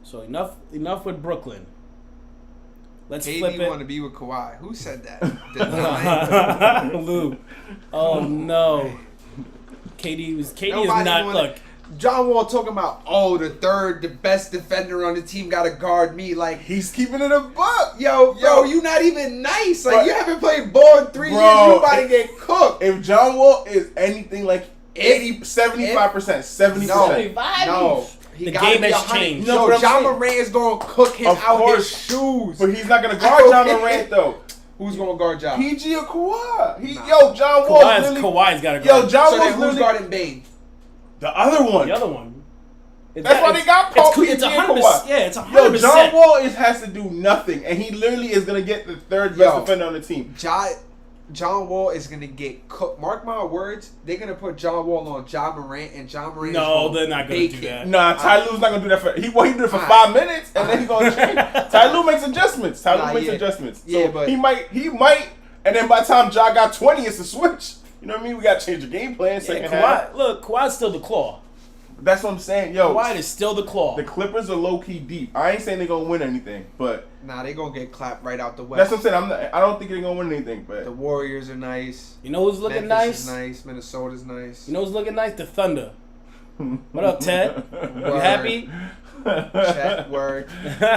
Speaker 1: So enough with Brooklyn. Let's
Speaker 2: KD
Speaker 1: flip
Speaker 2: want
Speaker 1: it.
Speaker 2: to be with Kawhi. Who said that? Denying.
Speaker 1: Lou. Oh no. KD is
Speaker 2: Nobody
Speaker 1: not.
Speaker 2: wanna-
Speaker 1: Look,
Speaker 2: John Wall talking about, the best defender on the team got to guard me. Like,
Speaker 3: He's keeping it a buck.
Speaker 2: yo, bro, you not even nice. Like,
Speaker 3: But-
Speaker 2: you haven't played ball in 3 years.
Speaker 3: Bro,
Speaker 2: You about to get cooked.
Speaker 3: If John Wall is anything like 75%, 70%.
Speaker 2: No. He
Speaker 1: The
Speaker 2: gotta
Speaker 1: game
Speaker 2: be
Speaker 1: has
Speaker 2: 100.
Speaker 1: changed.
Speaker 3: No, but
Speaker 2: Yo,
Speaker 3: I'm
Speaker 2: John
Speaker 3: saying-
Speaker 2: Moran is going to cook him
Speaker 3: Of
Speaker 2: out his
Speaker 3: course.
Speaker 2: shoes.
Speaker 3: But he's not going to guard John Morant though.
Speaker 2: Who's going to guard Ja?
Speaker 3: PG or Kawhi?
Speaker 2: Nah.
Speaker 3: Yo, John Wall.
Speaker 1: Kawhi's got to go.
Speaker 3: Yo, John
Speaker 2: So
Speaker 3: Wall's
Speaker 2: then who's
Speaker 3: literally
Speaker 2: guarding Bane?
Speaker 3: the other one.
Speaker 1: The other one.
Speaker 3: That's why they got Paul PG
Speaker 1: It's
Speaker 3: and
Speaker 1: 100%.
Speaker 3: Kawhi.
Speaker 1: Yeah, it's 100%.
Speaker 3: Yo, John Wall has to do nothing, and he literally is gonna get the third best defender on the team.
Speaker 2: John Wall is going to get cooked. Mark my words, they're going to put John Wall on Ja Morant, and Ja Morant
Speaker 1: No,
Speaker 2: is
Speaker 1: they're not going to do that.
Speaker 3: Nah, Ty Lue's not gonna do that for. He did it for 5 minutes, and then he's gonna change. Ty Lue makes adjustments. Adjustments. So
Speaker 2: Yeah, but
Speaker 3: he might, and then by the time Ja got 20, it's a switch. You know what I mean? We got to change the game plan. Second half.
Speaker 1: Kawhi's still the claw.
Speaker 3: That's what I'm saying. Yo,
Speaker 1: Kawhi is still the claw.
Speaker 3: the Clippers are low key deep. I ain't saying they're gonna win anything, but
Speaker 2: nah, they gonna get clapped right out the west.
Speaker 3: that's what I'm saying. I don't think they're gonna win anything. But
Speaker 2: The Warriors are nice.
Speaker 1: You know who's looking
Speaker 2: Memphis is
Speaker 1: nice?
Speaker 2: nice. Minnesota's nice.
Speaker 1: You know who's looking nice? The Thunder. What up, Ted? You
Speaker 2: Word.
Speaker 1: happy?
Speaker 2: Chet, word.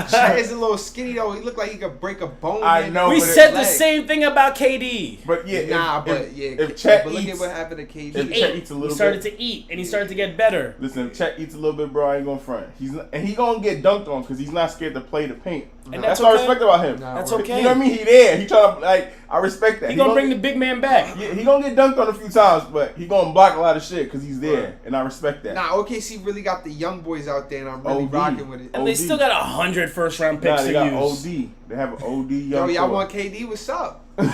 Speaker 2: Chet is a little skinny though. He looked like he could break a bone.
Speaker 3: I
Speaker 2: in
Speaker 3: know,
Speaker 1: We
Speaker 2: his
Speaker 1: said the
Speaker 2: leg.
Speaker 1: same thing about KD.
Speaker 3: But yeah, if Chet
Speaker 2: but look
Speaker 3: eats,
Speaker 2: at what happened to KD.
Speaker 3: if Chet eats a little
Speaker 1: He started
Speaker 3: bit,
Speaker 1: to eat, and he started to get better.
Speaker 3: listen, if Chet eats a little bit, bro, I ain't gonna front. And he gonna get dunked on because he's not scared to play the paint.
Speaker 1: And
Speaker 3: that's
Speaker 1: that's
Speaker 3: what I
Speaker 1: okay.
Speaker 3: respect about him.
Speaker 2: Nah,
Speaker 1: That's
Speaker 2: word.
Speaker 1: okay.
Speaker 3: You know what I mean? He there. He trying to I respect that.
Speaker 1: He gonna bring the big man back.
Speaker 3: Yeah, he gonna get dunked on a few times, but he gonna block a lot of shit because he's there,
Speaker 2: Right.
Speaker 3: and I respect that.
Speaker 2: Nah, OKC really got the young boys out there, and I'm really
Speaker 3: OD.
Speaker 2: rocking with it.
Speaker 1: And they
Speaker 3: OD.
Speaker 1: still got 100 first-round picks
Speaker 3: they
Speaker 1: to
Speaker 3: got
Speaker 1: use.
Speaker 3: OD. They have an OD
Speaker 2: Yo,
Speaker 3: young.
Speaker 2: y'all
Speaker 3: core.
Speaker 2: want KD? What's up? Take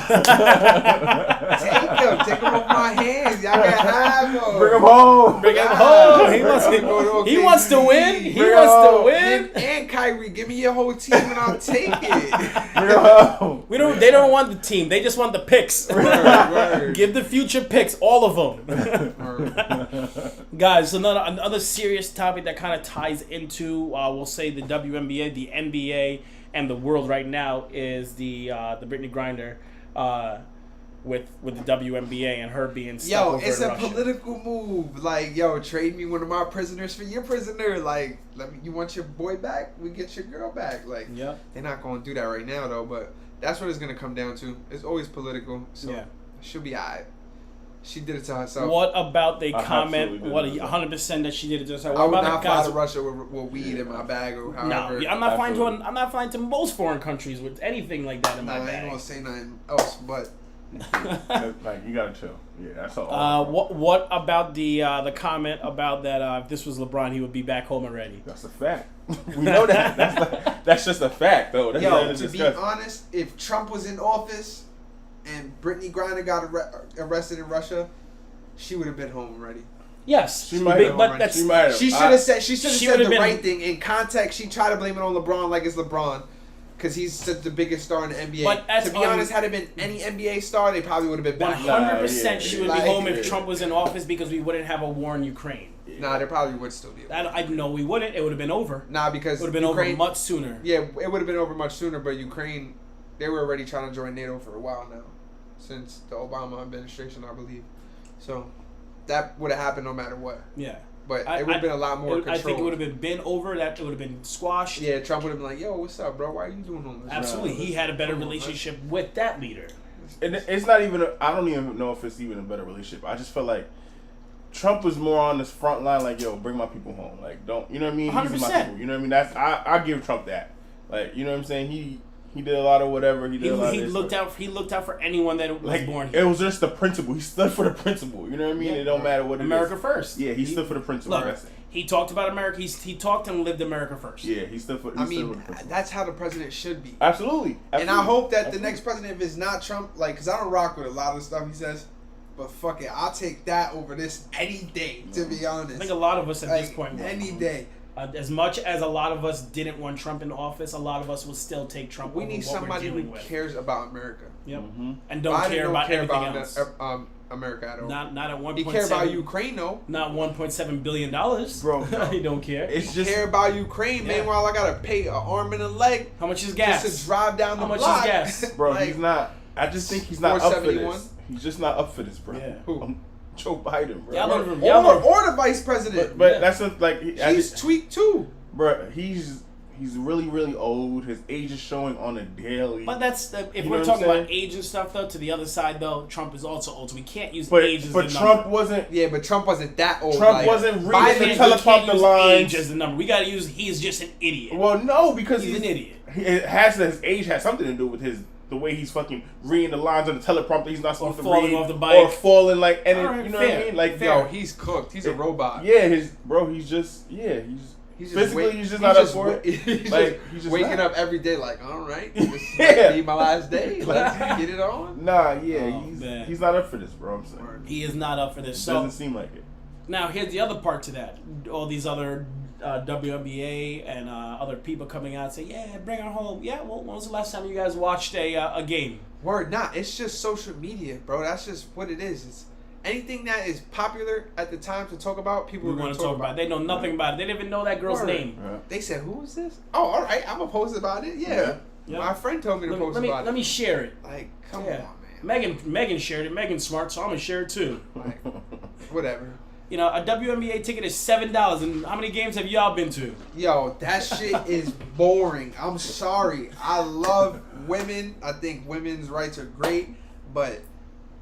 Speaker 2: him off my hands. Y'all can have him.
Speaker 3: Bring him home.
Speaker 1: Bring him
Speaker 2: Yeah.
Speaker 1: home. He
Speaker 2: Go to
Speaker 1: wants to
Speaker 2: OKC.
Speaker 1: win. He
Speaker 3: Bring
Speaker 1: wants
Speaker 3: him
Speaker 1: to win.
Speaker 2: And Kyrie, give me your whole team and I'll take it.
Speaker 3: Bring him home.
Speaker 1: They don't want the team. They just want the picks.
Speaker 2: Word.
Speaker 1: Give the future picks, all of them.
Speaker 2: Word.
Speaker 1: Guys, another serious topic that kind of ties into, we'll say, the WNBA, the NBA, and the world right now is the Brittany Griner with the WNBA and her being stuck
Speaker 2: Yo,
Speaker 1: over
Speaker 2: it's
Speaker 1: in
Speaker 2: a
Speaker 1: Russia.
Speaker 2: political move. Like, yo, trade me one of my prisoners for your prisoner. Like, you want your boy back? We get your girl back. Like,
Speaker 1: Yeah.
Speaker 2: they're not going to do that right now, though. But that's what it's going to come down to. It's always political. So
Speaker 1: Yeah.
Speaker 2: she'll be all right. She did it to herself.
Speaker 1: What about the
Speaker 3: I
Speaker 1: comment?
Speaker 3: absolutely
Speaker 1: What
Speaker 3: did.
Speaker 1: 100% that she did it to herself.
Speaker 2: I
Speaker 1: What
Speaker 2: would
Speaker 1: about
Speaker 2: not
Speaker 1: the
Speaker 2: fly
Speaker 1: guys?
Speaker 2: to Russia with weed in my bag or however.
Speaker 1: No, I'm not flying to.
Speaker 3: Absolutely.
Speaker 1: I'm not flying to most foreign countries with anything like that in
Speaker 2: Nah,
Speaker 1: my
Speaker 2: I ain't gonna
Speaker 1: bag.
Speaker 2: say nothing else, but
Speaker 3: Like, you gotta chill. Yeah, that's all.
Speaker 1: What about the comment about that if this was LeBron, he would be back home already?
Speaker 3: That's a fact. We know that. That's just a fact, though. That's
Speaker 2: yo,
Speaker 3: nothing
Speaker 2: to be
Speaker 3: discuss.
Speaker 2: honest, if Trump was in office and Brittany Griner got arrested in Russia, she would have been home already.
Speaker 1: Yes,
Speaker 3: She might have,
Speaker 1: but that's
Speaker 3: she might have.
Speaker 2: She should have said. She should have
Speaker 1: She
Speaker 2: said
Speaker 1: would've
Speaker 2: the
Speaker 1: been-
Speaker 2: right thing. In context, she tried to blame it on LeBron like it's LeBron, because he's such the biggest star in the NBA.
Speaker 1: But as
Speaker 2: to be honest, had it been any NBA star, they probably would have been back.
Speaker 1: 100% she would
Speaker 2: Like-
Speaker 1: be home if Trump was in office because we wouldn't have a war in Ukraine.
Speaker 2: Nah, they probably would still be.
Speaker 1: I know we wouldn't. It would have been over.
Speaker 2: Nah, because
Speaker 1: It would have been
Speaker 2: Ukraine,
Speaker 1: over much sooner.
Speaker 2: Yeah, it would have been over much sooner. But Ukraine, they were already trying to join NATO for a while now, since the Obama administration, I believe. So that would have happened no matter what.
Speaker 1: Yeah.
Speaker 2: But it would have been a lot more control.
Speaker 1: I think it would have been over. That it would have been squashed.
Speaker 2: Yeah, Trump would have been like, "Yo, what's up, bro? Why are you doing all this?"
Speaker 1: Absolutely. He had a better
Speaker 2: Come on,
Speaker 1: relationship with that leader.
Speaker 3: And it's not even. I don't even know if it's even a better relationship. I just feel like Trump was more on this front line, like, yo, bring my people home. Like, don't, you know what I mean? These are my
Speaker 1: 100%.
Speaker 3: people. You know what I mean? That's I give Trump that. Like, you know what I'm saying? He did a lot of whatever. He did a lot of
Speaker 1: He
Speaker 3: this,
Speaker 1: looked
Speaker 3: but-
Speaker 1: out. He looked out for anyone that was
Speaker 3: Like,
Speaker 1: born
Speaker 3: it
Speaker 1: here.
Speaker 3: was just the principle. He stood for the principle. You know what I mean?
Speaker 1: Yeah.
Speaker 3: It don't matter what
Speaker 1: America
Speaker 3: it is.
Speaker 1: first.
Speaker 3: Yeah, he stood for the principle.
Speaker 1: Look,
Speaker 3: That's it.
Speaker 1: he talked about America. He talked and lived America first.
Speaker 3: Yeah, he stood for. He
Speaker 2: I
Speaker 3: stood
Speaker 2: mean,
Speaker 3: for the principle.
Speaker 2: that's how the president should be.
Speaker 3: Absolutely.
Speaker 2: And I hope that the
Speaker 3: Absolutely.
Speaker 2: next president, if it's not Trump, like, because I don't rock with a lot of the stuff he says, but fuck it, I'll take that over this any day, to be honest.
Speaker 1: I think a lot of us at this point will.
Speaker 2: Any day.
Speaker 1: As much as a lot of us didn't want Trump in office, a lot of us will still take Trump
Speaker 2: We
Speaker 1: over
Speaker 2: need
Speaker 1: what
Speaker 2: somebody
Speaker 1: we're
Speaker 2: who
Speaker 1: dealing with.
Speaker 2: cares about America.
Speaker 1: Yep.
Speaker 3: Mhm.
Speaker 1: And don't
Speaker 2: Biden
Speaker 1: care
Speaker 2: don't
Speaker 1: about
Speaker 2: care
Speaker 1: anything
Speaker 2: about
Speaker 1: else.
Speaker 2: America at all.
Speaker 1: Not at 1.7.
Speaker 2: He care about Ukraine, though.
Speaker 1: Not $1.7 billion.
Speaker 3: Bro, no.
Speaker 1: He don't care.
Speaker 3: It's
Speaker 2: He
Speaker 3: just
Speaker 2: care about Ukraine.
Speaker 1: Yeah.
Speaker 2: Meanwhile, I gotta pay an arm and a leg
Speaker 1: How much is gas?
Speaker 2: just to drive down the
Speaker 1: How much is
Speaker 2: block.
Speaker 1: gas?
Speaker 3: bro.
Speaker 2: Like,
Speaker 3: He's not. I just think he's not up for
Speaker 2: 471?
Speaker 3: this. He's just not up for this, bro.
Speaker 1: Yeah.
Speaker 2: Who?
Speaker 3: Joe Biden, bro.
Speaker 1: Y'all
Speaker 2: Or,
Speaker 1: don't- y'all don't-
Speaker 2: or the vice president.
Speaker 3: But
Speaker 1: Yeah.
Speaker 3: that's a, like I
Speaker 2: He's
Speaker 3: just,
Speaker 2: tweaked too.
Speaker 3: bro. He's really really old. His age is showing on a daily.
Speaker 1: But that's if
Speaker 3: You know
Speaker 1: we're
Speaker 3: what
Speaker 1: talking
Speaker 3: I'm
Speaker 1: about
Speaker 3: saying?
Speaker 1: age and stuff, though. To the other side, though, Trump is also old, so we can't use
Speaker 3: But
Speaker 1: age as
Speaker 3: but
Speaker 1: the
Speaker 3: Trump
Speaker 1: number.
Speaker 3: wasn't.
Speaker 2: Yeah, but Trump wasn't that old.
Speaker 3: Trump
Speaker 2: like,
Speaker 3: wasn't reading
Speaker 2: Biden
Speaker 3: the
Speaker 2: is-
Speaker 3: teleprompter
Speaker 1: use
Speaker 3: lines.
Speaker 1: age as the number. We gotta use. He's just an idiot.
Speaker 3: Well, no, because
Speaker 1: He's an idiot.
Speaker 3: It has his age has something to do with his the way he's fucking reading the lines on the teleprompter, he's not supposed to
Speaker 1: falling
Speaker 3: read,
Speaker 1: off the bike.
Speaker 3: or falling like, and
Speaker 1: Alright,
Speaker 3: you know what
Speaker 1: fair.
Speaker 3: I mean? Like,
Speaker 2: Yo, he's cooked. He's a robot.
Speaker 3: yeah, he's just physically, he's just not up for it.
Speaker 2: He's
Speaker 3: Like,
Speaker 2: just
Speaker 3: he's just
Speaker 2: waking
Speaker 3: not.
Speaker 2: up every day like, all right, this
Speaker 3: Yeah.
Speaker 2: might be my last day. Let's get it on.
Speaker 3: Nah, yeah,
Speaker 1: Oh, man.
Speaker 3: he's not up for this, bro. I'm saying.
Speaker 1: He is not up for this. So
Speaker 3: Doesn't seem like it.
Speaker 1: now here's the other part to that. All these other WNBA and other people coming out and say, yeah, bring her home. Yeah, well, when was the last time you guys watched a game?
Speaker 2: Word, nah, it's just social media, bro. That's just what it is. It's anything that is popular at the time to talk about, people
Speaker 1: We
Speaker 2: are going
Speaker 1: want
Speaker 2: to
Speaker 1: to talk about it. They know nothing about it. They didn't even know that girl's
Speaker 2: Word.
Speaker 1: name.
Speaker 3: Yeah.
Speaker 2: They said, who is this? Oh, all right, I'm going to post about it. Yeah.
Speaker 1: Yeah.
Speaker 2: My friend told me to post about
Speaker 1: Let
Speaker 2: it.
Speaker 1: me share it.
Speaker 2: Like, come
Speaker 1: Yeah.
Speaker 2: on, man.
Speaker 1: Megan shared it. Megan's smart, so I'm gonna share it too.
Speaker 2: Like, whatever.
Speaker 1: You know, a WNBA ticket is $7, and how many games have y'all been to?
Speaker 2: Yo, that shit is boring. I'm sorry. I love women. I think women's rights are great, but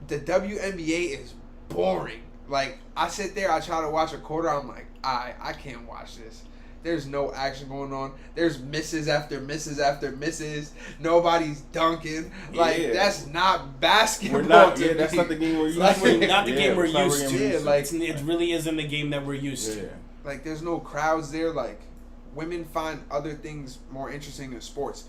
Speaker 2: the WNBA is boring. Like, I sit there, I try to watch a quarter, I'm like, I can't watch this. There's no action going on. There's misses after misses after misses. Nobody's dunking. Like,
Speaker 3: Yeah.
Speaker 2: that's not basketball.
Speaker 3: We're not.
Speaker 2: to
Speaker 3: Yeah, that's
Speaker 2: me.
Speaker 3: not the game we're used
Speaker 2: Like,
Speaker 3: to.
Speaker 1: Not the game we're
Speaker 3: it's not
Speaker 1: used
Speaker 3: the
Speaker 1: to.
Speaker 3: game we're
Speaker 2: Yeah, like-
Speaker 1: It really isn't the game that we're used to.
Speaker 3: yeah.
Speaker 2: Like, there's no crowds there. Like, women find other things more interesting than sports.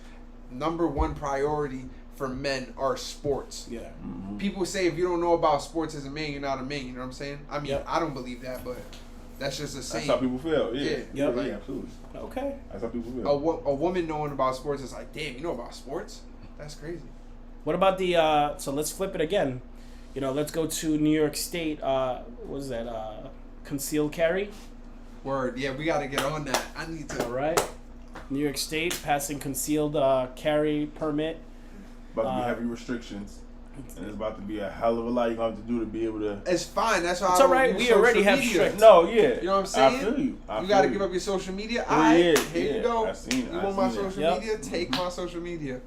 Speaker 2: Number one priority for men are sports.
Speaker 1: Yeah.
Speaker 3: Mhm.
Speaker 2: People say if you don't know about sports as a man, you're not a man. You know what I'm saying? I mean,
Speaker 1: Yep.
Speaker 2: I don't believe that, but that's just a
Speaker 3: That's
Speaker 2: saying.
Speaker 3: how people feel. Yeah.
Speaker 2: Yeah.
Speaker 1: Yep.
Speaker 3: Yeah, absolutely.
Speaker 1: Okay.
Speaker 3: That's how people feel.
Speaker 2: A woman knowing about sports is like, damn, you know about sports? That's crazy.
Speaker 1: What about the? So let's flip it again. You know, let's go to New York State. What is that? Concealed carry.
Speaker 2: Word. Yeah, we got to get on that. I need to.
Speaker 1: All right. New York State passing concealed carry permit.
Speaker 3: About to be heavy restrictions, and it's about to be a hell of a lot you're going to have to do to be able to.
Speaker 2: It's fine. That's why
Speaker 1: It's
Speaker 2: I
Speaker 1: all
Speaker 2: don't
Speaker 1: right.
Speaker 2: use
Speaker 1: We already
Speaker 2: social
Speaker 1: have
Speaker 2: media.
Speaker 1: strict.
Speaker 3: No, yeah.
Speaker 2: You know what I'm saying?
Speaker 3: I feel you.
Speaker 2: You got to give up your social media.
Speaker 3: 3
Speaker 2: All right,
Speaker 3: years,
Speaker 2: here
Speaker 3: yeah.
Speaker 2: you go.
Speaker 3: I seen it.
Speaker 2: You
Speaker 3: I
Speaker 2: want my
Speaker 3: seen it.
Speaker 2: social
Speaker 1: Yep.
Speaker 2: media? Take my social media.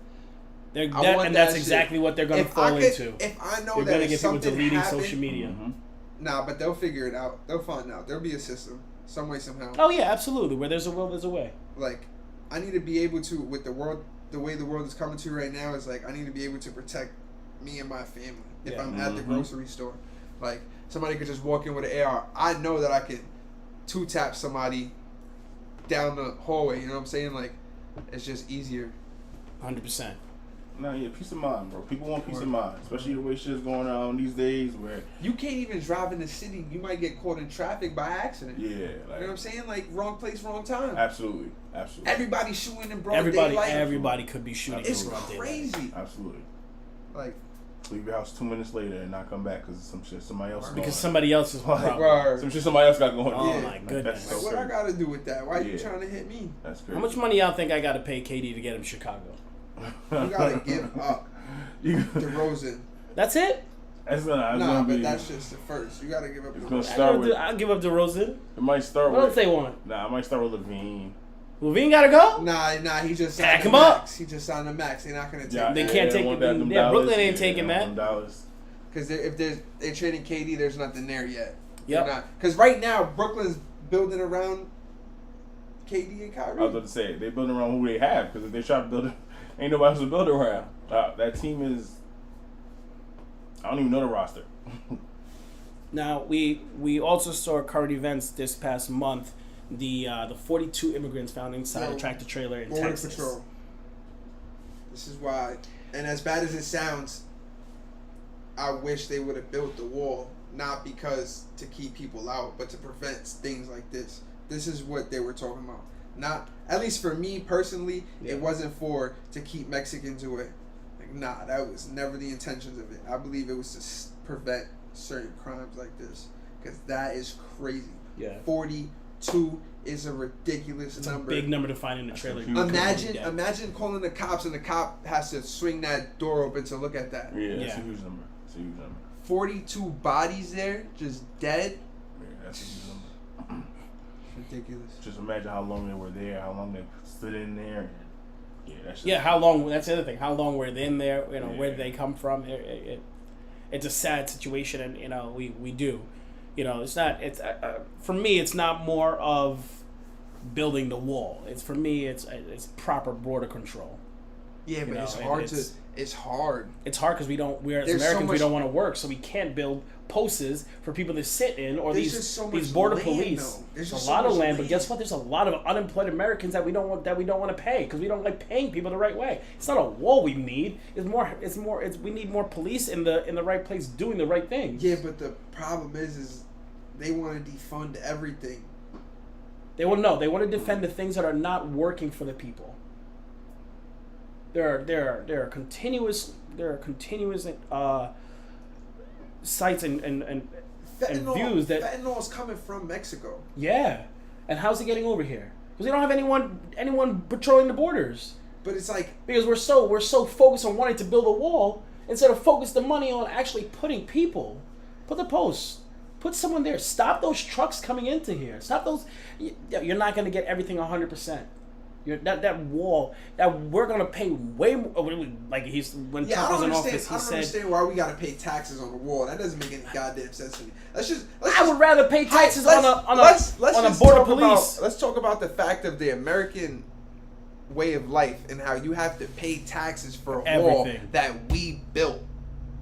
Speaker 1: They're,
Speaker 2: I
Speaker 1: that,
Speaker 2: want
Speaker 1: and
Speaker 2: that
Speaker 1: that's
Speaker 2: shit.
Speaker 1: exactly what they're going to fall into.
Speaker 2: If I know
Speaker 1: They're
Speaker 2: that
Speaker 1: going to
Speaker 2: if
Speaker 1: get people
Speaker 2: something
Speaker 1: deleting
Speaker 2: happened,
Speaker 1: social media.
Speaker 3: Mhm.
Speaker 2: Nah, but they'll figure it out. They'll find out. There'll be a system, some way, somehow.
Speaker 1: Oh yeah, absolutely. Where there's a will, there's a way.
Speaker 2: Like, I need to be able to, with the world, the way the world is coming to right now, is like I need to be able to protect me and my family. If
Speaker 1: Yeah.
Speaker 2: I'm at the
Speaker 3: Mhm.
Speaker 2: grocery store, like somebody could just walk in with an AR. I know that I can two-tap somebody down the hallway. You know what I'm saying? Like, it's just easier.
Speaker 1: 100%.
Speaker 3: No, yeah, peace of mind, bro. People want peace of mind, especially the way shit's going on these days. Where
Speaker 2: You can't even drive in the city. You might get caught in traffic by accident.
Speaker 3: yeah,
Speaker 2: You know what I'm
Speaker 3: like
Speaker 2: saying? Like, wrong place, wrong time.
Speaker 3: absolutely, absolutely,
Speaker 2: Everybody shooting in broad
Speaker 1: Everybody
Speaker 2: daylight.
Speaker 1: could be shooting.
Speaker 2: It's
Speaker 1: in broad daylight.
Speaker 2: crazy.
Speaker 3: absolutely.
Speaker 2: Like,
Speaker 3: Leave your house 2 minutes later and not come back because some shit somebody else. is
Speaker 1: Because
Speaker 3: going
Speaker 1: somebody else is
Speaker 3: Like,
Speaker 1: problem.
Speaker 2: word.
Speaker 3: some shit somebody else got going
Speaker 1: Oh
Speaker 3: on.
Speaker 2: Yeah.
Speaker 1: my
Speaker 3: Like,
Speaker 1: goodness.
Speaker 3: that's so
Speaker 2: what I
Speaker 3: crazy.
Speaker 2: gotta do with that? Why you
Speaker 3: Yeah.
Speaker 2: trying to hit me?
Speaker 3: That's crazy.
Speaker 1: How much money y'all think I got to pay KD to get him Chicago?
Speaker 2: You gotta give up
Speaker 3: You-
Speaker 2: DeRozan.
Speaker 1: That's it.
Speaker 3: That's
Speaker 2: Nah,
Speaker 3: gonna be.
Speaker 2: but that's just the first. You gotta give up.
Speaker 3: It's
Speaker 2: DeRozan.
Speaker 3: gonna start with.
Speaker 1: I'll give up DeRozan.
Speaker 3: It might start
Speaker 1: What else
Speaker 3: with.
Speaker 1: they want?
Speaker 3: Nah, I might start with Levine.
Speaker 1: Levine got to go?
Speaker 2: Nah, he just signed
Speaker 1: Pack
Speaker 2: the
Speaker 1: him up.
Speaker 2: max. He just signed the max. They're not gonna take
Speaker 3: Yeah,
Speaker 1: They
Speaker 2: that.
Speaker 1: can't
Speaker 3: they
Speaker 1: take
Speaker 3: want
Speaker 1: it.
Speaker 3: them
Speaker 1: Yeah,
Speaker 3: dollars.
Speaker 1: Brooklyn ain't
Speaker 3: Yeah,
Speaker 1: taking
Speaker 3: they
Speaker 1: that.
Speaker 3: want them dollars.
Speaker 2: Because if they're trading KD, there's nothing there yet.
Speaker 1: Yep.
Speaker 2: Because right now Brooklyn's building around KD and Kyrie.
Speaker 3: I was about to say they building around who they have because if they try to build it, ain't nobody else to build around. That team is. I don't even know the roster.
Speaker 1: Now, we also saw current events this past month. The 42 immigrants found inside
Speaker 2: Yo,
Speaker 1: a tractor trailer in
Speaker 2: Border
Speaker 1: Texas.
Speaker 2: Patrol. This is why, and as bad as it sounds, I wish they would have built the wall, not because to keep people out, but to prevent things like this. This is what they were talking about. Not, at least for me personally,
Speaker 1: Yeah.
Speaker 2: it wasn't for to keep Mexicans away. Like, nah, that was never the intentions of it. I believe it was to prevent certain crimes like this, because that is crazy.
Speaker 1: Yeah.
Speaker 2: 42 is a ridiculous
Speaker 1: It's
Speaker 2: number.
Speaker 1: a big number to find in a
Speaker 3: That's
Speaker 1: trailer.
Speaker 3: a huge
Speaker 2: Imagine,
Speaker 1: Yeah.
Speaker 2: imagine calling the cops and the cop has to swing that door open to look at that.
Speaker 3: Yeah, that's
Speaker 1: Yeah.
Speaker 3: a huge number. It's a huge number.
Speaker 2: 42 bodies there, just dead.
Speaker 3: Yeah, that's a huge number.
Speaker 2: Ridiculous.
Speaker 3: Just imagine how long they were there, how long they stood in there. And yeah, that's just,
Speaker 1: Yeah, how long? That's the other thing. How long were they in there? You know, where
Speaker 3: Yeah.
Speaker 1: did they come from? It's a sad situation, and we do. You know, it's not. It's for me. It's not more of building the wall. It's for me. It's proper border control.
Speaker 2: Yeah,
Speaker 1: You
Speaker 2: but
Speaker 1: know,
Speaker 2: it's
Speaker 1: and
Speaker 2: hard It's hard.
Speaker 1: It's hard because we're as
Speaker 2: There's so
Speaker 1: Americans, we
Speaker 2: much-
Speaker 1: don't want to work, so we can't build posts for people to sit in, or
Speaker 2: There's
Speaker 1: these
Speaker 2: just so
Speaker 1: these
Speaker 2: much
Speaker 1: border
Speaker 2: land,
Speaker 1: police.
Speaker 2: though. There's
Speaker 1: There's
Speaker 2: just
Speaker 1: a
Speaker 2: so
Speaker 1: lot of
Speaker 2: much
Speaker 1: land, but
Speaker 2: land.
Speaker 1: guess what? There's a lot of unemployed Americans that we don't want to pay because we don't like paying people the right way. It's not a wall we need. We need more police in the right place doing the right things.
Speaker 2: Yeah, but the problem is they want to defund everything.
Speaker 1: They want to defend the things that are not working for the people. There are continuous sites and views that
Speaker 2: fentanyl is coming from Mexico.
Speaker 1: yeah, and how's it getting over here? Because they don't have anyone patrolling the borders.
Speaker 2: But it's like,
Speaker 1: Because we're so focused on wanting to build a wall instead of focus the money on actually putting people. Put the posts. Put someone there. Stop those trucks coming into here. Stop those. You're not going to get everything 100%. That wall that we're gonna pay way more. Like when Trump was in office, he
Speaker 2: I don't
Speaker 1: said,
Speaker 2: understand why we gotta pay taxes on the wall. That doesn't make any goddamn sense to me.
Speaker 1: "I would rather pay taxes on a
Speaker 2: let's
Speaker 1: border
Speaker 2: talk
Speaker 1: police."
Speaker 2: Let's talk about the fact of the American way of life and how you have to pay taxes for a wall
Speaker 1: Everything.
Speaker 2: that we built.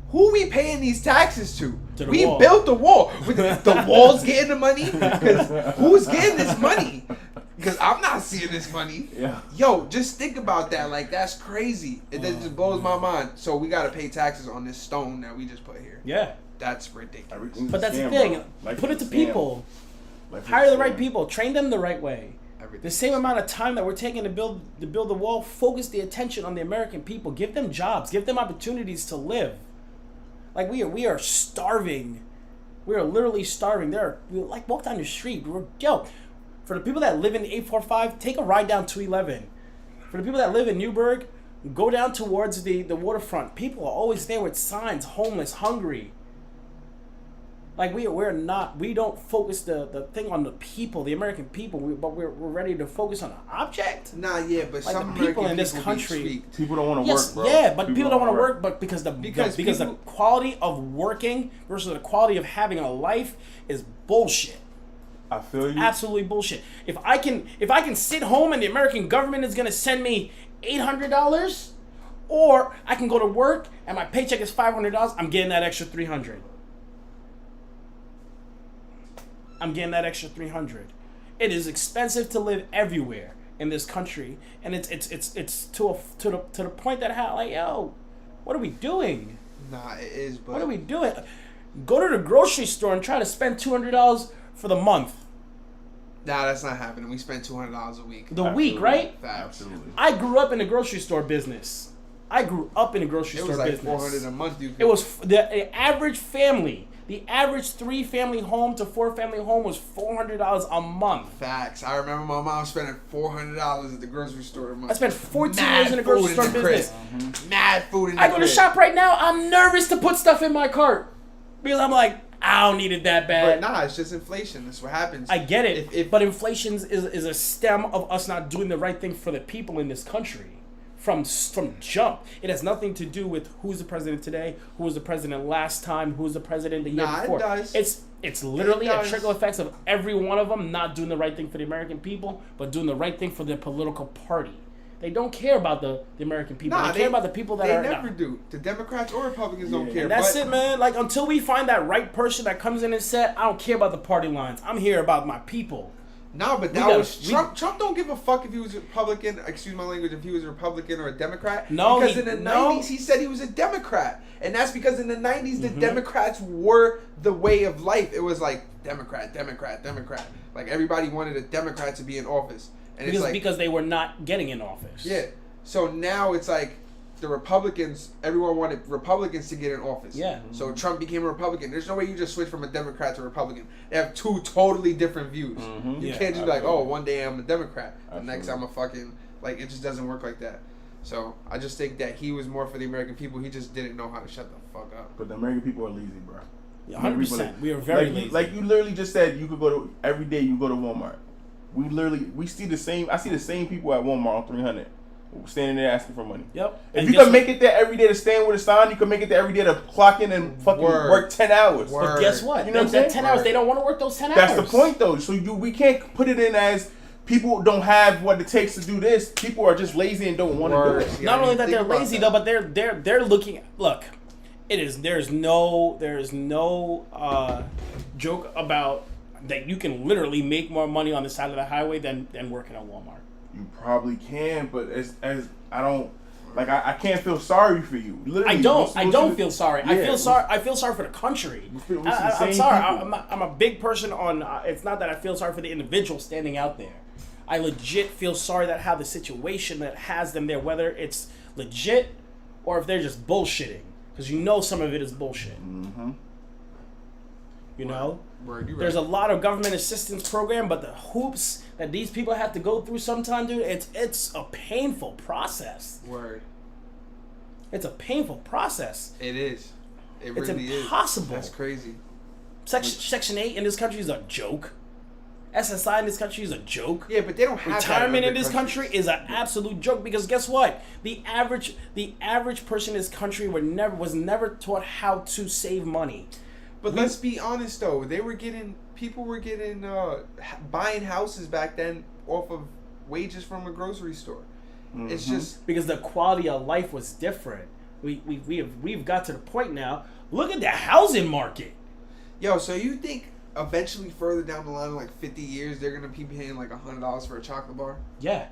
Speaker 2: Who we paying these taxes to?
Speaker 1: To the
Speaker 2: We
Speaker 1: wall.
Speaker 2: built the wall. The wall's getting the money. Because who's getting this money? Because I'm not seeing this money.
Speaker 3: Yeah.
Speaker 2: Yo, just think about that. Like, that's crazy. It just blows my mind. So we got to pay taxes on this stone that we just put here.
Speaker 1: Yeah,
Speaker 2: That's ridiculous.
Speaker 3: Everything's
Speaker 1: but
Speaker 3: a
Speaker 1: that's the
Speaker 3: scam,
Speaker 1: thing.
Speaker 3: bro. Life
Speaker 1: Put it
Speaker 3: is
Speaker 1: to
Speaker 3: a scam.
Speaker 1: people.
Speaker 3: Life is
Speaker 1: Hire
Speaker 3: a
Speaker 1: the right
Speaker 3: scam.
Speaker 1: people. Train them the right way.
Speaker 2: Everything.
Speaker 1: The same amount of time that we're taking to build the wall, focus the attention on the American people. Give them jobs. Give them opportunities to live. Like we are starving. We are literally starving. Walk down the street. For the people that live in 845, take a ride down 211. For the people that live in Newburgh, go down towards the waterfront. People are always there with signs, homeless, hungry. Like we don't focus the thing on the people, the American people, but we're ready to focus on an object.
Speaker 2: Nah, yeah, but
Speaker 1: Like
Speaker 2: some
Speaker 1: the people
Speaker 2: American
Speaker 1: in this
Speaker 2: people
Speaker 1: country-
Speaker 2: be tweaked.
Speaker 3: People don't want to
Speaker 1: Yes,
Speaker 3: work, bro.
Speaker 1: yeah, but people don't want to work, but because the
Speaker 2: people-
Speaker 1: quality of working versus the quality of having a life is bullshit.
Speaker 3: I feel you.
Speaker 1: Absolutely bullshit. If I can sit home and the American government is gonna send me $800, or I can go to work and my paycheck is $500, I'm getting that extra $300. I'm getting that extra $300. It is expensive to live everywhere in this country, and it's to the point that what are we doing?
Speaker 2: Nah, it is, but
Speaker 1: What are we doing? Go to the grocery store and try to spend $200 for the month.
Speaker 2: nah, that's not happening. We spend $200 a week.
Speaker 1: The week, right?
Speaker 2: Facts.
Speaker 3: Absolutely.
Speaker 1: I grew up in the grocery store business.
Speaker 2: It was like
Speaker 1: business.
Speaker 2: $400 a month.
Speaker 1: It was the average family. The average 3-family home to 4-family home was $400 a month.
Speaker 2: Facts. I remember my mom spending $400 at the grocery store a month.
Speaker 1: I spent 14
Speaker 2: Mad
Speaker 1: years in the grocery
Speaker 2: food
Speaker 1: store
Speaker 2: in the
Speaker 1: business.
Speaker 2: crib. Mad food in the
Speaker 1: I go to
Speaker 2: crib.
Speaker 1: shop right now. I'm nervous to put stuff in my cart because I'm like, I don't need it that bad.
Speaker 2: But nah, it's just inflation. That's what happens.
Speaker 1: I get it,
Speaker 2: If-
Speaker 1: but inflation is a stem of us not doing the right thing for the people in this country. From jump, it has nothing to do with who's the president today, who was the president last time, who's the president the year
Speaker 2: Nah, it
Speaker 1: before.
Speaker 2: does.
Speaker 1: It's literally
Speaker 2: It
Speaker 1: a
Speaker 2: does.
Speaker 1: trickle effects of every one of them not doing the right thing for the American people, but doing the right thing for their political party. They don't care about the American people.
Speaker 2: Nah,
Speaker 1: they care about the people that
Speaker 2: they
Speaker 1: are.
Speaker 2: never do. The Democrats or Republicans don't care.
Speaker 1: And that's
Speaker 2: but
Speaker 1: it, man. Like until we find that right person that comes in and said, I don't care about the party lines. I'm here about my people.
Speaker 2: No, but Trump. Trump don't give a fuck if he was a Republican. Excuse my language. If he was a Republican or a Democrat.
Speaker 1: No,
Speaker 2: because in the '90s he said he was a Democrat, and that's because in the '90s the Democrats were the way of life. It was like Democrat, Democrat, Democrat. Like everybody wanted a Democrat to be in office, and
Speaker 1: Because they were not getting in office.
Speaker 2: yeah. So now it's like the Republicans. Everyone wanted Republicans to get in office.
Speaker 1: Yeah.
Speaker 2: So Trump became a Republican. There's no way you just switch from a Democrat to a Republican. They have two totally different views. You
Speaker 1: Yeah,
Speaker 2: can't just be like,
Speaker 3: absolutely.
Speaker 2: oh, one day I'm a Democrat, the next
Speaker 3: Absolutely.
Speaker 2: I'm a fucking like. It just doesn't work like that. So I just think that he was more for the American people. He just didn't know how to shut the fuck up.
Speaker 3: But the American people are lazy, bro.
Speaker 1: Yeah,
Speaker 3: American people
Speaker 1: 100%. We are very
Speaker 3: like,
Speaker 1: lazy.
Speaker 3: Like you literally just said, you could go to every day. You go to Walmart. We see the same. I see the same people at Walmart on 300, standing there asking for money.
Speaker 1: Yep.
Speaker 3: If
Speaker 1: And
Speaker 3: you
Speaker 1: guess
Speaker 3: can make it there every day to stand with a sign, you can make it there every day to clock in and fucking
Speaker 2: Word.
Speaker 3: work 10 hours.
Speaker 2: Word.
Speaker 1: But guess what?
Speaker 3: You know what I'm
Speaker 1: That
Speaker 3: saying?
Speaker 1: 10 hours,
Speaker 2: Word.
Speaker 1: they don't want to work those 10 hours.
Speaker 3: That's the point, though. So we can't put it in as people don't have what it takes to do this. People are just lazy and don't want to do
Speaker 2: Word.
Speaker 3: it.
Speaker 2: Yeah,
Speaker 1: Not
Speaker 2: I
Speaker 1: only
Speaker 2: didn't
Speaker 1: that
Speaker 2: think
Speaker 1: they're
Speaker 2: about
Speaker 1: lazy
Speaker 2: that.
Speaker 1: though, but they're looking. Look, there's no joke about that. You can literally make more money on the side of the highway than working at Walmart.
Speaker 3: You probably can, but as I don't like, I can't feel sorry for you. Literally,
Speaker 1: I don't feel sorry. I
Speaker 3: Yeah.
Speaker 1: feel sorry. I feel sorry for the country.
Speaker 3: We see the
Speaker 1: I'm
Speaker 3: same
Speaker 1: sorry.
Speaker 3: people.
Speaker 1: I'm a big person on. It's not that I feel sorry for the individual standing out there. I legit feel sorry that how the situation that has them there, whether it's legit or if they're just bullshitting, because you know some of it is bullshit.
Speaker 3: Mm-hmm.
Speaker 1: You know.
Speaker 2: Word, you
Speaker 1: There's
Speaker 2: right.
Speaker 1: a lot of government assistance program, but the hoops that these people have to go through sometimes, dude, it's a painful process.
Speaker 2: Word.
Speaker 1: It's a painful process.
Speaker 2: It is. It
Speaker 1: It's
Speaker 2: really
Speaker 1: impossible.
Speaker 2: is. That's crazy.
Speaker 1: Section 8 in this country is a joke. SSI in this country is a joke.
Speaker 2: Yeah, but they don't have that
Speaker 1: Retirement in
Speaker 2: other
Speaker 1: this country
Speaker 2: countries.
Speaker 1: is an absolute joke because guess what? The average person in this country was never taught how to save money.
Speaker 2: But let's be honest though, people were getting buying houses back then off of wages from a grocery store. It's just
Speaker 1: Because the quality of life was different. We've got to the point now. Look at the housing market.
Speaker 2: yo. So you think eventually further down the line, in like 50 years, they're gonna be paying like $100 for a chocolate bar?
Speaker 1: Yeah.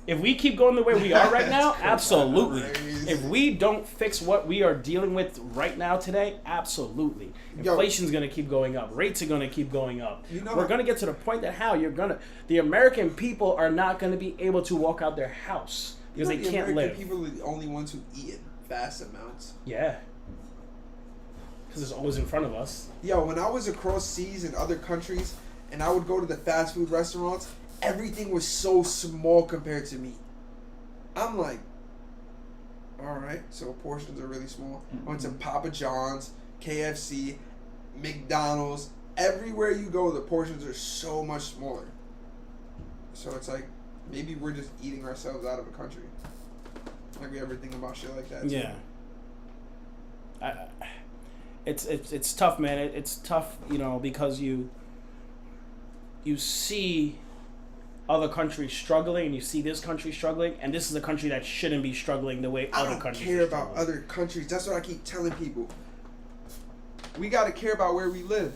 Speaker 1: If we keep going the way we are right now,
Speaker 2: That's
Speaker 1: absolutely.
Speaker 2: crazy.
Speaker 1: If we don't fix what we are dealing with right now today, absolutely.
Speaker 2: Yo.
Speaker 1: Inflation's going to keep going up. Rates are going to keep going up.
Speaker 2: You know-
Speaker 1: We're going to get to the point that the American people are not going to be able to walk out their house because
Speaker 2: You know
Speaker 1: they can't
Speaker 2: the American
Speaker 1: live.
Speaker 2: people are the only ones who eat in vast amounts.
Speaker 1: Yeah. Because it's always in front of us.
Speaker 2: Yo, when I was across seas in other countries and I would go to the fast food restaurants, everything was so small compared to me. I'm like, alright, so portions are really small. I went to Papa John's, KFC, McDonald's. Everywhere you go, the portions are so much smaller. So it's like, maybe we're just eating ourselves out of a country. Like we ever think about shit like that too.
Speaker 1: Yeah. It's tough, man. It's tough, because you see other countries struggling and you see this country struggling, and this is a country that shouldn't be struggling the way
Speaker 2: I
Speaker 1: other
Speaker 2: don't
Speaker 1: countries
Speaker 2: care
Speaker 1: are
Speaker 2: about
Speaker 1: struggling.
Speaker 2: other countries. That's what I keep telling people. We got to care about where we live.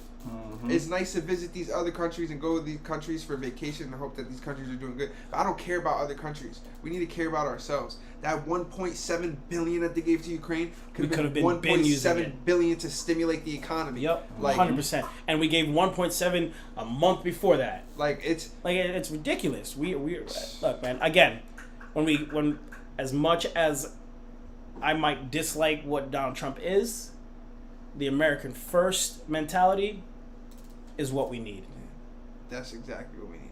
Speaker 2: It's nice to visit these other countries and go to these countries for vacation and hope that these countries are doing good. But I don't care about other countries. We need to care about ourselves. That 1.7 billion that they gave to Ukraine
Speaker 1: We
Speaker 2: could have
Speaker 1: been using
Speaker 2: 1.7
Speaker 1: it.
Speaker 2: billion to stimulate the economy.
Speaker 1: Yep,
Speaker 2: Like,
Speaker 1: 100%. And we gave 1.7 a month before that.
Speaker 2: like it's
Speaker 1: It's ridiculous. We look, man. Again, when as much as I might dislike what Donald Trump is, the American first mentality is what we need.
Speaker 2: that's exactly what we need.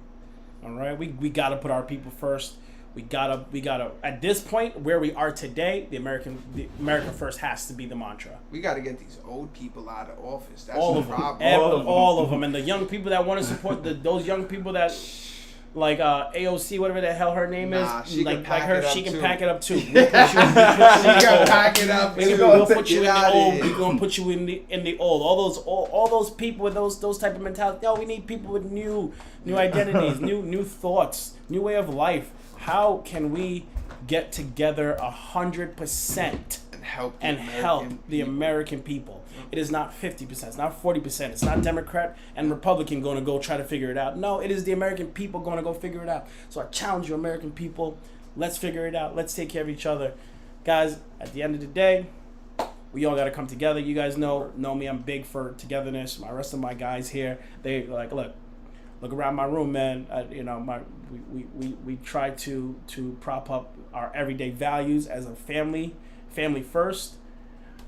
Speaker 1: All right, we gotta put our people first. We gotta at this point where we are today, the American first has to be the mantra.
Speaker 2: We got to get these old people out of office. That's
Speaker 1: All
Speaker 2: the
Speaker 1: of them,
Speaker 2: problem.
Speaker 1: all of them, and the young people that want to support those young people that like AOC, whatever the hell her name
Speaker 2: Nah,
Speaker 1: is,
Speaker 2: she
Speaker 1: like
Speaker 2: can pack
Speaker 1: her,
Speaker 2: it up
Speaker 1: she can
Speaker 2: too.
Speaker 1: pack it up too.
Speaker 2: She got to pack it up.
Speaker 1: We'll put you in
Speaker 2: Get
Speaker 1: the
Speaker 2: outta
Speaker 1: old.
Speaker 2: here.
Speaker 1: We're gonna put you in the old. All those people with those type of mentality. No, we need people with new identities, new thoughts, new way of life. How can we get together 100%
Speaker 2: and
Speaker 1: help the American people? It is not 50%. It's not 40%. It's not Democrat and Republican going to go try to figure it out. No, it is the American people going to go figure it out. So I challenge you, American people. Let's figure it out. Let's take care of each other, guys. At the end of the day, we all got to come together. You guys know me. I'm big for togetherness. My rest of my guys here, they like look around my room, man. We try to prop up our everyday values as a family first.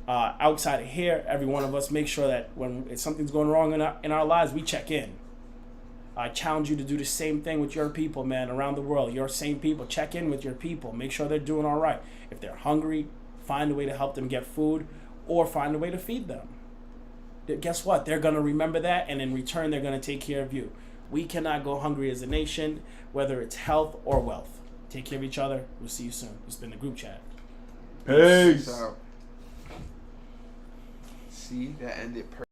Speaker 1: Outside of here, every one of us make sure that if something's going wrong in our lives, we check in. I challenge you to do the same thing with your people, man, around the world. Your same people, check in with your people. Make sure they're doing all right. If they're hungry, find a way to help them get food or find a way to feed them. Guess what? They're going to remember that, and in return, they're going to take care of you. We cannot go hungry as a nation, whether it's health or wealth. Take care of each other. We'll see you soon. It's been the group chat.
Speaker 3: Peace.
Speaker 2: So, see, that ended perfect.